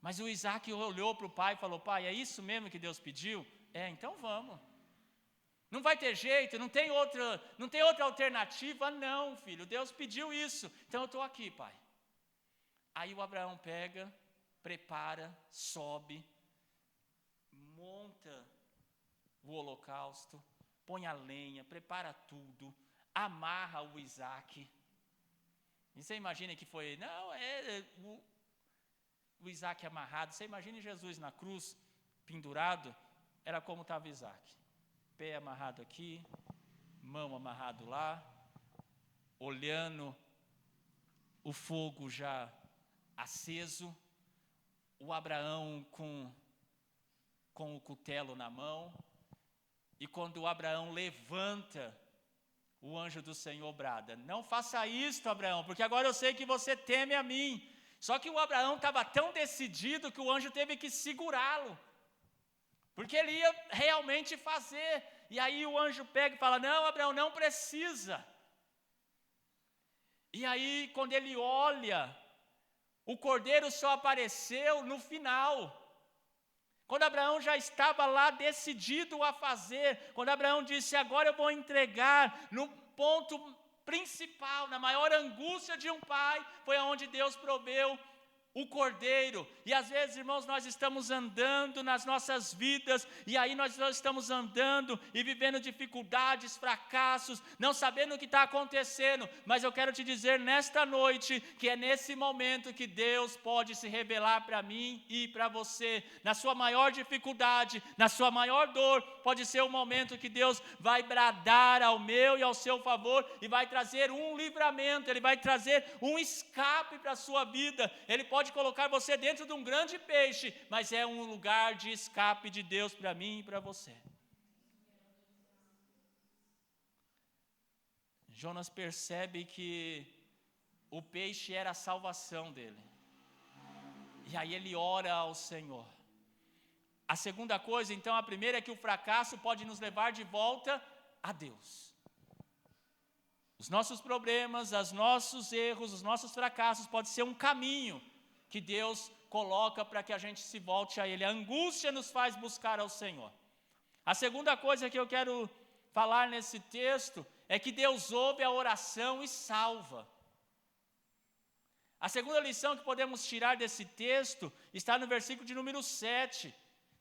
Mas o Isaac olhou para o pai e falou: pai, é isso mesmo que Deus pediu? É, então vamos. Não vai ter jeito, não tem outra alternativa? Não, filho, Deus pediu isso, então eu estou aqui, pai. Aí o Abraão pega, prepara, sobe, monta o holocausto, põe a lenha, prepara tudo, amarra o Isaac. E você imagina que foi... Não, o Isaac amarrado. Você imagina Jesus na cruz, pendurado, era como estava Isaac. Pé amarrado aqui, mão amarrado lá, olhando o fogo já aceso, o Abraão com o cutelo na mão, e quando o Abraão levanta, o anjo do Senhor brada: não faça isto, Abraão, porque agora eu sei que você teme a mim. Só que o Abraão estava tão decidido que o anjo teve que segurá-lo, porque ele ia realmente fazer. E aí o anjo pega e fala: não, Abraão, não precisa. E aí quando ele olha, o cordeiro só apareceu no final. Quando Abraão já estava lá decidido a fazer, quando Abraão disse: agora eu vou entregar, no ponto principal, na maior angústia de um pai, foi aonde Deus proveu o cordeiro. E às vezes, irmãos, nós estamos andando nas nossas vidas, e aí nós estamos andando e vivendo dificuldades, fracassos, não sabendo o que está acontecendo, mas eu quero te dizer nesta noite, que é nesse momento que Deus pode se revelar para mim e para você. Na sua maior dificuldade, na sua maior dor, pode ser o momento que Deus vai bradar ao meu e ao seu favor, e vai trazer um livramento, Ele vai trazer um escape para a sua vida. Ele pode colocar você dentro de um grande peixe, mas é um lugar de escape de Deus para mim e para você. Jonas percebe que o peixe era a salvação dele, e aí ele ora ao Senhor. A segunda coisa, então, a primeira é que o fracasso pode nos levar de volta a Deus. Os nossos problemas, os nossos erros, os nossos fracassos podem ser um caminho que Deus coloca para que a gente se volte a Ele. A angústia nos faz buscar ao Senhor. A segunda coisa que eu quero falar nesse texto é que Deus ouve a oração e salva. A segunda lição que podemos tirar desse texto está no versículo de número 7.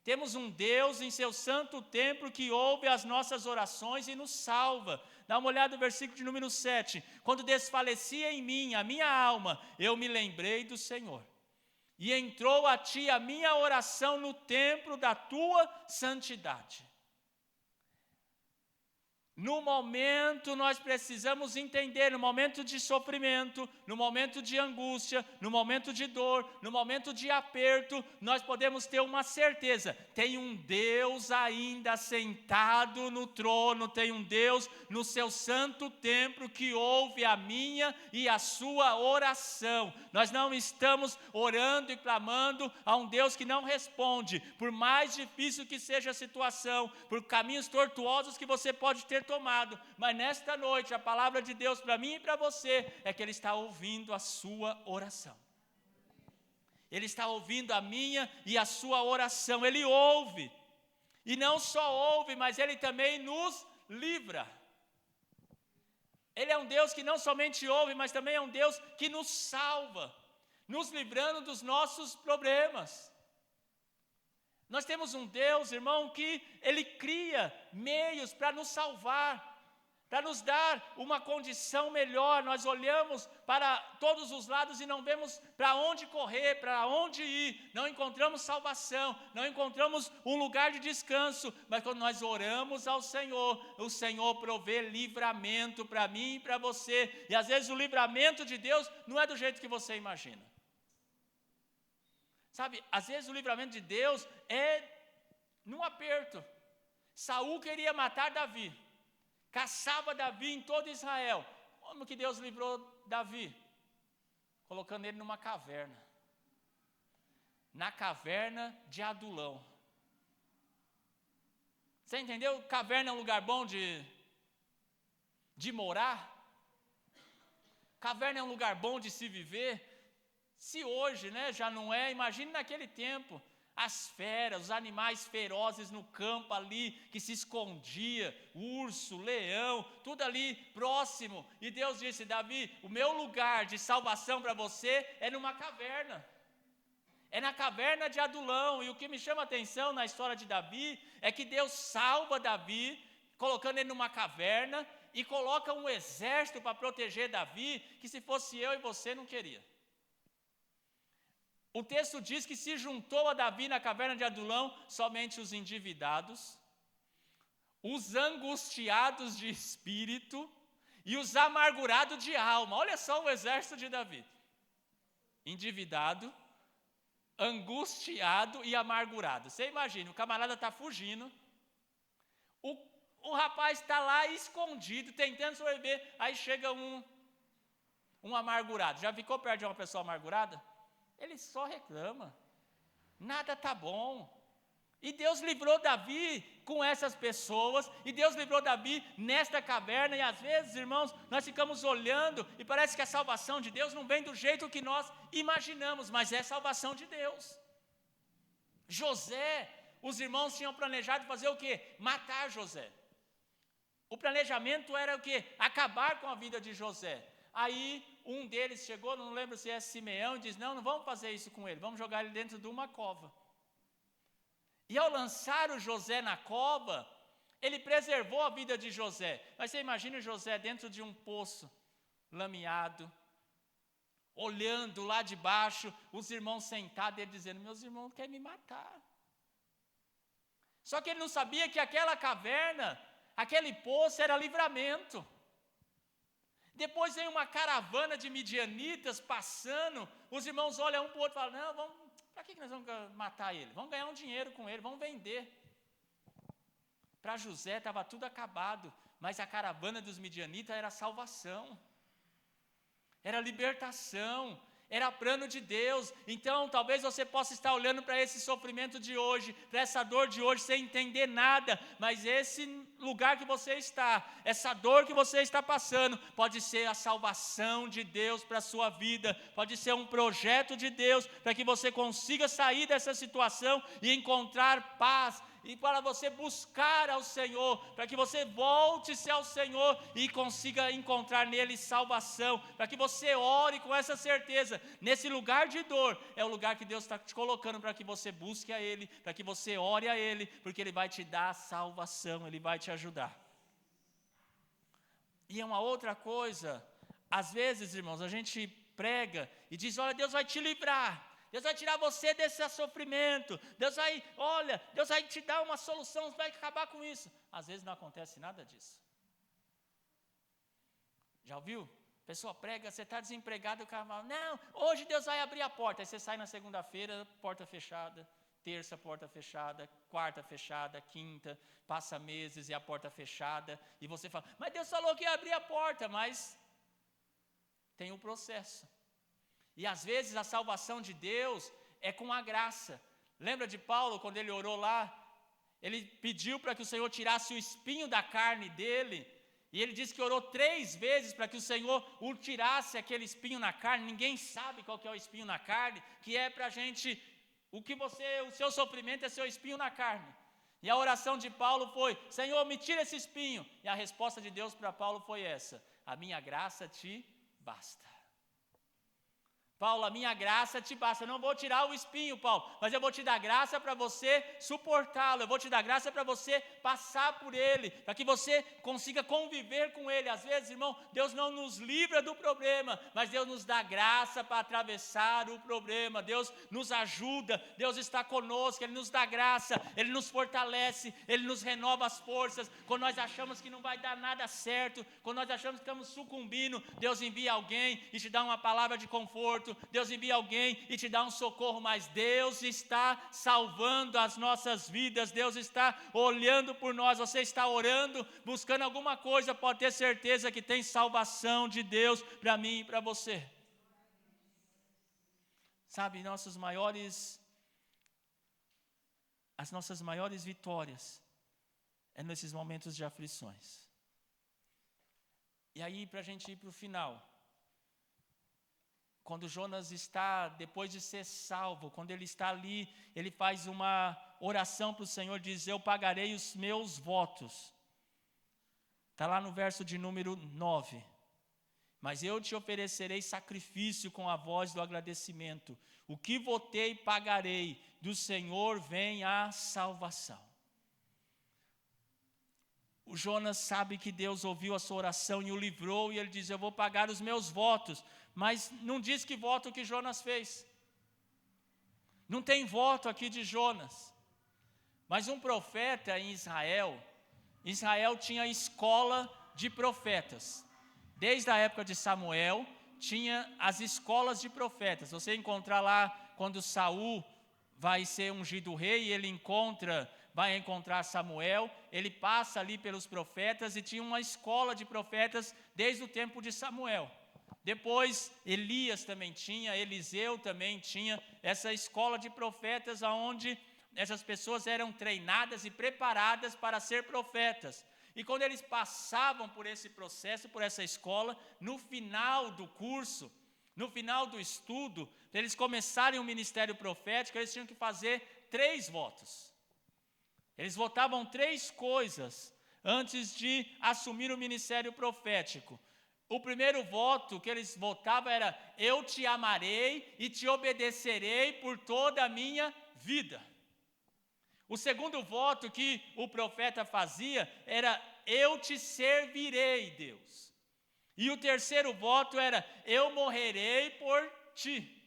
Temos um Deus em seu santo templo que ouve as nossas orações e nos salva. Dá uma olhada no versículo de número 7. Quando desfalecia em mim a minha alma, eu me lembrei do Senhor. E entrou a ti a minha oração no templo da tua santidade. No momento nós precisamos entender, no momento de sofrimento, no momento de angústia, no momento de dor, no momento de aperto, nós podemos ter uma certeza, tem um Deus ainda sentado no trono, tem um Deus no seu santo templo que ouve a minha e a sua oração. Nós não estamos orando e clamando a um Deus que não responde, por mais difícil que seja a situação, por caminhos tortuosos que você pode ter tomado, mas nesta noite a palavra de Deus para mim e para você é que Ele está ouvindo a sua oração. Ele está ouvindo a minha e a sua oração. Ele ouve, e não só ouve, mas Ele também nos livra. Ele é um Deus que não somente ouve, mas também é um Deus que nos salva, nos livrando dos nossos problemas. Nós temos um Deus, irmão, que Ele cria meios para nos salvar, para nos dar uma condição melhor. Nós olhamos para todos os lados e não vemos para onde correr, para onde ir. Não encontramos salvação, não encontramos um lugar de descanso. Mas quando nós oramos ao Senhor, o Senhor provê livramento para mim e para você. E às vezes o livramento de Deus não é do jeito que você imagina. Sabe, às vezes o livramento de Deus é num aperto. Saul queria matar Davi, caçava Davi em todo Israel. Como que Deus livrou Davi? Colocando ele numa caverna. Na caverna de Adulão. Você entendeu? Caverna é um lugar bom de morar. Caverna é um lugar bom de se viver. Se hoje, já não é, imagine naquele tempo, as feras, os animais ferozes no campo ali, que se escondia, urso, leão, tudo ali próximo. E Deus disse, Davi, o meu lugar de salvação para você é numa caverna. É na caverna de Adulão. E o que me chama a atenção na história de Davi, é que Deus salva Davi, colocando ele numa caverna, e coloca um exército para proteger Davi, que se fosse eu e você não queria. O texto diz que se juntou a Davi na caverna de Adulão somente os endividados, os angustiados de espírito e os amargurados de alma. Olha só o exército de Davi. Endividado, angustiado e amargurado. Você imagina, o camarada está fugindo, o rapaz está lá escondido, tentando sobreviver, aí chega um amargurado. Já ficou perto de uma pessoa amargurada? Ele só reclama, nada está bom. E Deus livrou Davi com essas pessoas, e Deus livrou Davi nesta caverna, e às vezes, irmãos, nós ficamos olhando, e parece que a salvação de Deus não vem do jeito que nós imaginamos, mas é salvação de Deus. José, os irmãos tinham planejado fazer o quê? Matar José. O planejamento era o quê? Acabar com a vida de José. Aí um deles chegou, não lembro se é Simeão, e diz, não vamos fazer isso com ele, vamos jogar ele dentro de uma cova. E ao lançar o José na cova, ele preservou a vida de José. Mas você imagina José dentro de um poço, lameado, olhando lá de baixo, os irmãos sentados, ele dizendo, meus irmãos querem me matar. Só que ele não sabia que aquela caverna, aquele poço era livramento. Depois vem uma caravana de midianitas passando, os irmãos olham um para o outro e falam, não, para que nós vamos matar ele? Vamos ganhar um dinheiro com ele, vamos vender. Para José estava tudo acabado, mas a caravana dos midianitas era salvação, era libertação, era plano de Deus. Então talvez você possa estar olhando para esse sofrimento de hoje, para essa dor de hoje, sem entender nada, mas esse lugar que você está, essa dor que você está passando, pode ser a salvação de Deus para a sua vida, pode ser um projeto de Deus, para que você consiga sair dessa situação e encontrar paz, e para você buscar ao Senhor, para que você volte-se ao Senhor e consiga encontrar nele salvação, para que você ore com essa certeza. Nesse lugar de dor, é o lugar que Deus está te colocando para que você busque a Ele, para que você ore a Ele, porque Ele vai te dar salvação, Ele vai te ajudar. E é uma outra coisa, às vezes, irmãos, a gente prega e diz, olha, Deus vai te livrar, Deus vai tirar você desse sofrimento, Deus vai te dar uma solução, vai acabar com isso. Às vezes não acontece nada disso. Já ouviu? A pessoa prega, você está desempregado, o cara fala, não, hoje Deus vai abrir a porta. Aí você sai na segunda-feira, porta fechada, terça, porta fechada, quarta fechada, quinta, passa meses e a porta fechada. E você fala, mas Deus falou que ia abrir a porta, mas tem um processo. E às vezes a salvação de Deus é com a graça. Lembra de Paulo, quando ele orou lá? Ele pediu para que o Senhor tirasse o espinho da carne dele. E ele disse que orou 3 vezes para que o Senhor o tirasse aquele espinho na carne. Ninguém sabe qual que é o espinho na carne, que é para a gente, o seu sofrimento é seu espinho na carne. E a oração de Paulo foi, Senhor, me tira esse espinho. E a resposta de Deus para Paulo foi essa, a minha graça te basta. Paulo, a minha graça te basta. Eu não vou tirar o espinho, Paulo, mas eu vou te dar graça para você suportá-lo. Eu vou te dar graça para você passar por ele, para que você consiga conviver com ele. Às vezes, irmão, Deus não nos livra do problema, mas Deus nos dá graça para atravessar o problema. Deus nos ajuda, Deus está conosco, Ele nos dá graça, Ele nos fortalece, Ele nos renova as forças. Quando nós achamos que não vai dar nada certo, quando nós achamos que estamos sucumbindo, Deus envia alguém e te dá uma palavra de conforto. Deus envia alguém e te dá um socorro, mas Deus está salvando as nossas vidas, Deus está olhando por nós. Você está orando, buscando alguma coisa, pode ter certeza que tem salvação de Deus para mim e para você. Sabe, as nossas maiores vitórias é nesses momentos de aflições. E aí, para a gente ir para o final, quando Jonas está, depois de ser salvo, quando ele está ali, ele faz uma oração para o Senhor, diz, eu pagarei os meus votos. Está lá no verso de número 9. Mas eu te oferecerei sacrifício com a voz do agradecimento. O que votei, pagarei. Do Senhor vem a salvação. O Jonas sabe que Deus ouviu a sua oração e o livrou, e ele diz, eu vou pagar os meus votos. Mas não diz que voto que Jonas fez. Não tem voto aqui de Jonas. Mas um profeta em Israel tinha escola de profetas. Desde a época de Samuel, tinha as escolas de profetas. Você encontrar lá, quando Saul vai ser ungido rei, ele vai encontrar Samuel, ele passa ali pelos profetas, e tinha uma escola de profetas desde o tempo de Samuel. Depois Elias também tinha, Eliseu também tinha essa escola de profetas, onde essas pessoas eram treinadas e preparadas para ser profetas. E quando eles passavam por esse processo, por essa escola, no final do curso, no final do estudo, eles começarem o ministério profético, eles tinham que fazer 3 votos. Eles votavam 3 coisas antes de assumir o ministério profético. O primeiro voto que eles votavam era, eu te amarei e te obedecerei por toda a minha vida. O segundo voto que o profeta fazia era, eu te servirei, Deus. E o terceiro voto era, eu morrerei por ti.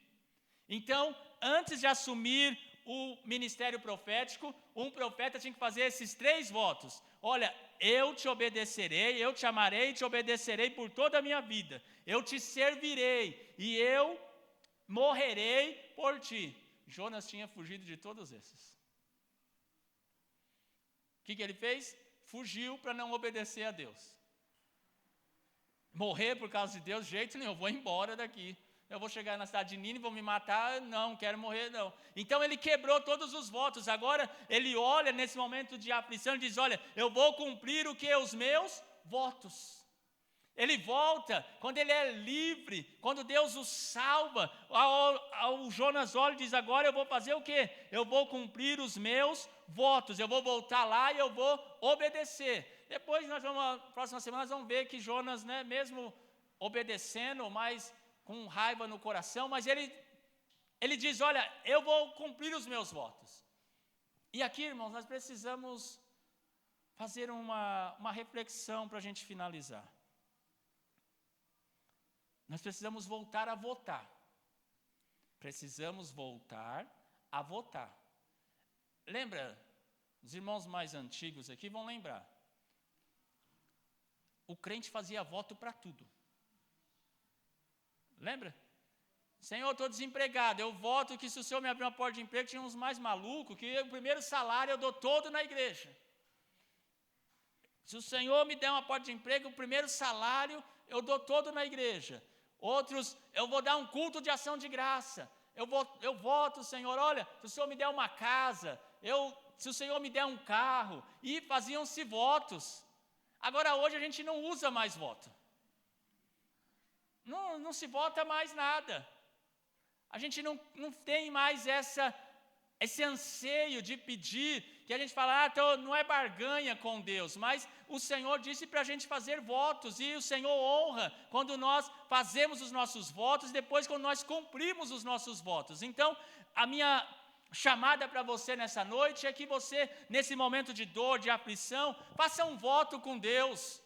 Então, antes de assumir o ministério profético, um profeta tinha que fazer esses 3 votos. Olha, eu te obedecerei, eu te amarei e te obedecerei por toda a minha vida. Eu te servirei e eu morrerei por ti. Jonas tinha fugido de todos esses. O que ele fez? Fugiu para não obedecer a Deus. Morrer por causa de Deus, de jeito nenhum, eu vou embora daqui. Eu vou chegar na cidade de Nínive, vão me matar, não quero morrer não. Então ele quebrou todos os votos. Agora ele olha nesse momento de aflição e diz, olha, eu vou cumprir o que? Os meus votos. Ele volta quando ele é livre, quando Deus o salva. O Jonas olha e diz, agora eu vou fazer o quê? Eu vou cumprir os meus votos, eu vou voltar lá e eu vou obedecer. Depois, na próxima semana, nós vamos ver que Jonas, né, mesmo obedecendo, mas com raiva no coração, mas ele diz, olha, eu vou cumprir os meus votos. E aqui, irmãos, nós precisamos fazer uma reflexão para a gente finalizar. Nós precisamos voltar a votar. Precisamos voltar a votar. Lembra, os irmãos mais antigos aqui vão lembrar. O crente fazia voto para tudo. Lembra? Senhor, estou desempregado, eu voto que se o Senhor me abrir uma porta de emprego, tinha uns mais malucos, que o primeiro salário eu dou todo na igreja. Se o Senhor me der uma porta de emprego, o primeiro salário eu dou todo na igreja. Outros, eu vou dar um culto de ação de graça. Eu voto, Senhor, olha, se o Senhor me der uma casa, se o Senhor me der um carro, e faziam-se votos. Agora hoje a gente não usa mais voto. Não se vota mais nada. A gente não tem mais esse anseio de pedir, que a gente fala, então não é barganha com Deus, mas o Senhor disse para a gente fazer votos, e o Senhor honra quando nós fazemos os nossos votos, e depois quando nós cumprimos os nossos votos. Então, a minha chamada para você nessa noite é que você, nesse momento de dor, de aflição, faça um voto com Deus.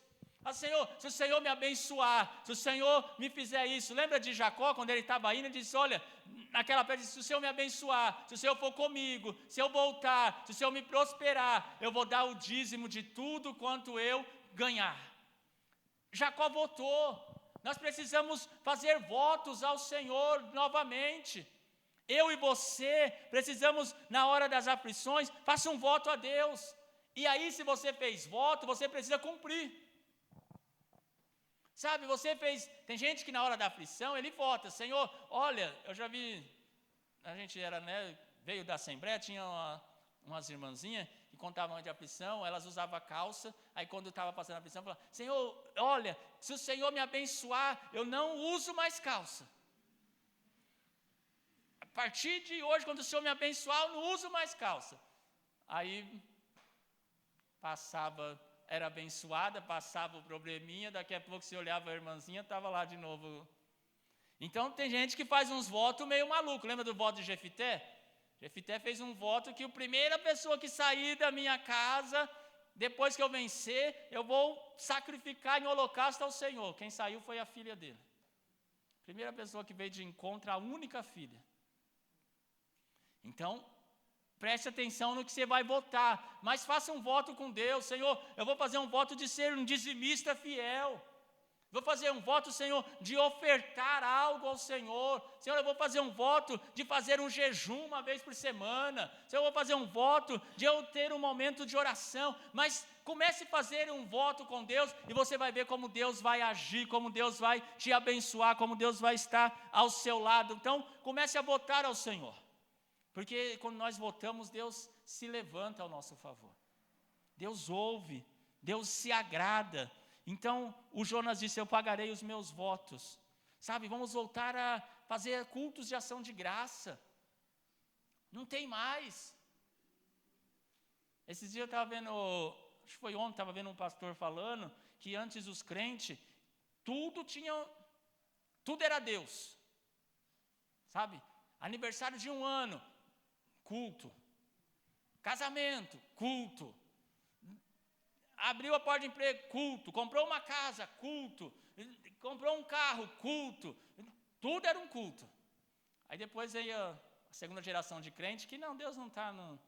Senhor, se o Senhor me abençoar, se o Senhor me fizer isso, lembra de Jacó, quando ele estava indo, ele disse, olha, naquela pedra, se o Senhor me abençoar, se o Senhor for comigo, se eu voltar, se o Senhor me prosperar, eu vou dar o dízimo de tudo quanto eu ganhar. Jacó votou. Nós precisamos fazer votos ao Senhor novamente. Eu e você precisamos, na hora das aflições, faça um voto a Deus. E aí, se você fez voto, você precisa cumprir. Sabe, tem gente que na hora da aflição, ele vota, Senhor, olha, eu já vi, a gente veio da Assembleia, tinha umas irmãzinhas que contavam de aflição, elas usavam calça, aí quando estava passando a aflição, falavam, Senhor, olha, se o Senhor me abençoar, eu não uso mais calça. A partir de hoje, quando o Senhor me abençoar, eu não uso mais calça. Aí, era abençoada, passava o probleminha, daqui a pouco você olhava a irmãzinha, estava lá de novo. Então tem gente que faz uns votos meio maluco. Lembra do voto de Jefité? Jefité fez um voto que a primeira pessoa que sair da minha casa, depois que eu vencer, eu vou sacrificar em holocausto ao Senhor. Quem saiu foi a filha dele. Primeira pessoa que veio de encontro, a única filha. Então, preste atenção no que você vai votar, mas faça um voto com Deus. Senhor, eu vou fazer um voto de ser um dizimista fiel. Vou fazer um voto, Senhor, de ofertar algo ao Senhor. Senhor, eu vou fazer um voto de fazer um jejum uma vez por semana. Senhor, eu vou fazer um voto de eu ter um momento de oração. Mas comece a fazer um voto com Deus e você vai ver como Deus vai agir, como Deus vai te abençoar, como Deus vai estar ao seu lado. Então, comece a votar ao Senhor. Porque quando nós votamos, Deus se levanta ao nosso favor. Deus ouve, Deus se agrada. Então, o Jonas disse, eu pagarei os meus votos. Sabe, vamos voltar a fazer cultos de ação de graça. Não tem mais. Esses dias eu estava vendo, acho que foi ontem, estava vendo um pastor falando, que antes os crentes, tudo era Deus. Sabe, aniversário de 1 ano, culto. Casamento, culto. Abriu a porta de emprego, culto. Comprou uma casa, culto. Comprou um carro, culto. Tudo era um culto. Aí depois veio a segunda geração de crente que não, Deus não está no...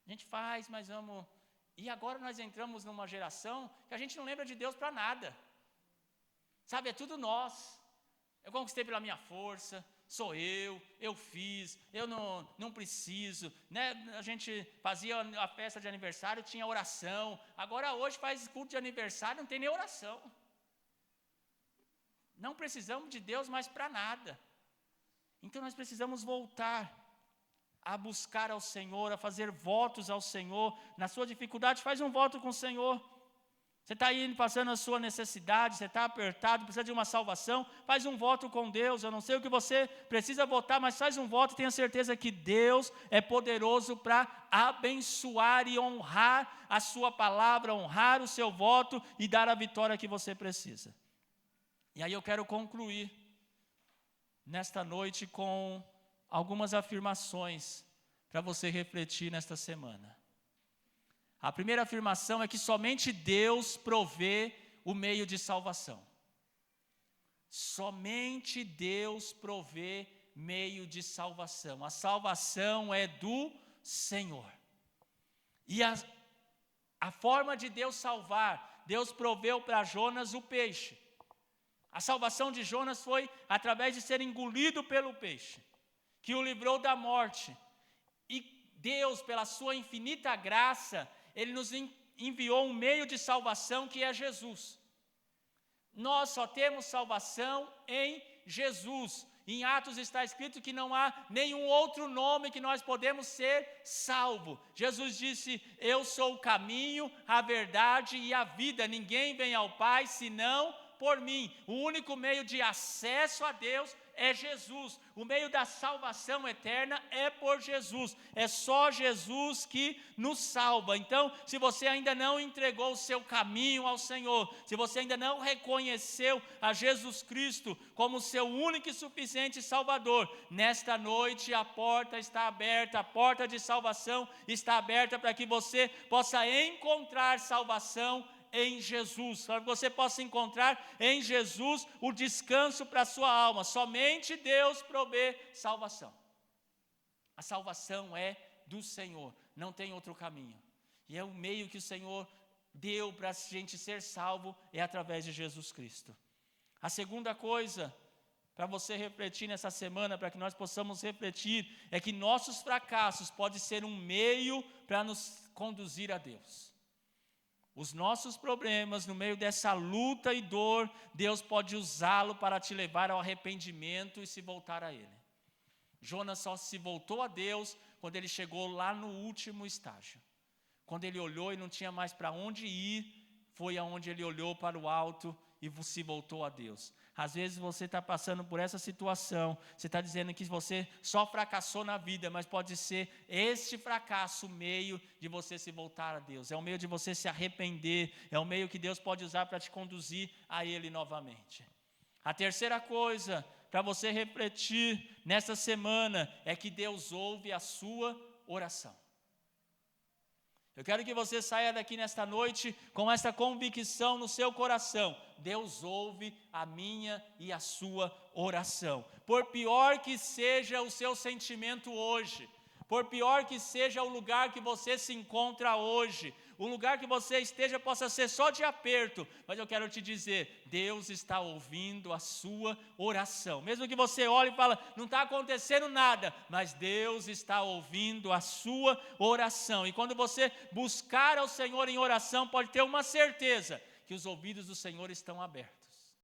A gente faz, mas vamos... E agora nós entramos numa geração que a gente não lembra de Deus para nada. Sabe, é tudo nós. Eu conquistei pela minha força, sou eu fiz, eu não preciso, né? A gente fazia a festa de aniversário, tinha oração, agora hoje faz culto de aniversário, não tem nem oração. Não precisamos de Deus mais para nada. Então nós precisamos voltar a buscar ao Senhor, a fazer votos ao Senhor. Na sua dificuldade, faz um voto com o Senhor. Você está aí passando a sua necessidade, você está apertado, precisa de uma salvação, faz um voto com Deus. Eu não sei o que você precisa votar, mas faz um voto e tenha certeza que Deus é poderoso para abençoar e honrar a sua palavra, honrar o seu voto e dar a vitória que você precisa. E aí eu quero concluir nesta noite com algumas afirmações para você refletir nesta semana. A primeira afirmação é que somente Deus provê o meio de salvação. Somente Deus provê meio de salvação. A salvação é do Senhor. E a forma de Deus salvar, Deus proveu para Jonas o peixe. A salvação de Jonas foi através de ser engolido pelo peixe, que o livrou da morte. E Deus, pela sua infinita graça, Ele nos enviou um meio de salvação que é Jesus. Nós só temos salvação em Jesus. Em Atos está escrito que não há nenhum outro nome que nós podemos ser salvo. Jesus disse: eu sou o caminho, a verdade e a vida. Ninguém vem ao Pai senão por mim. O único meio de acesso a Deus é Jesus. O meio da salvação eterna é por Jesus. É só Jesus que nos salva. Então, se você ainda não entregou o seu caminho ao Senhor, se você ainda não reconheceu a Jesus Cristo como seu único e suficiente Salvador, nesta noite a porta está aberta, a porta de salvação está aberta para que você possa encontrar salvação em Jesus, para que você possa encontrar em Jesus o descanso para a sua alma. Somente Deus provê salvação. A salvação é do Senhor, não tem outro caminho. E é o meio que o Senhor deu para a gente ser salvo, é através de Jesus Cristo. A segunda coisa, para você refletir nessa semana, para que nós possamos refletir, é que nossos fracassos podem ser um meio para nos conduzir a Deus. Os nossos problemas, no meio dessa luta e dor, Deus pode usá-lo para te levar ao arrependimento e se voltar a Ele. Jonas só se voltou a Deus quando ele chegou lá no último estágio. Quando ele olhou e não tinha mais para onde ir, foi aonde ele olhou para o alto e se voltou a Deus. Às vezes você está passando por essa situação, você está dizendo que você só fracassou na vida, mas pode ser este fracasso o meio de você se voltar a Deus, é o meio de você se arrepender, é o meio que Deus pode usar para te conduzir a Ele novamente. A terceira coisa para você refletir nessa semana é que Deus ouve a sua oração. Eu quero que você saia daqui nesta noite com essa convicção no seu coração. Deus ouve a minha e a sua oração. Por pior que seja o seu sentimento hoje, por pior que seja o lugar que você se encontra hoje, o lugar que você esteja possa ser só de aperto, mas eu quero te dizer, Deus está ouvindo a sua oração. Mesmo que você olhe e fale, não está acontecendo nada, mas Deus está ouvindo a sua oração. E quando você buscar ao Senhor em oração, pode ter uma certeza, que os ouvidos do Senhor estão abertos.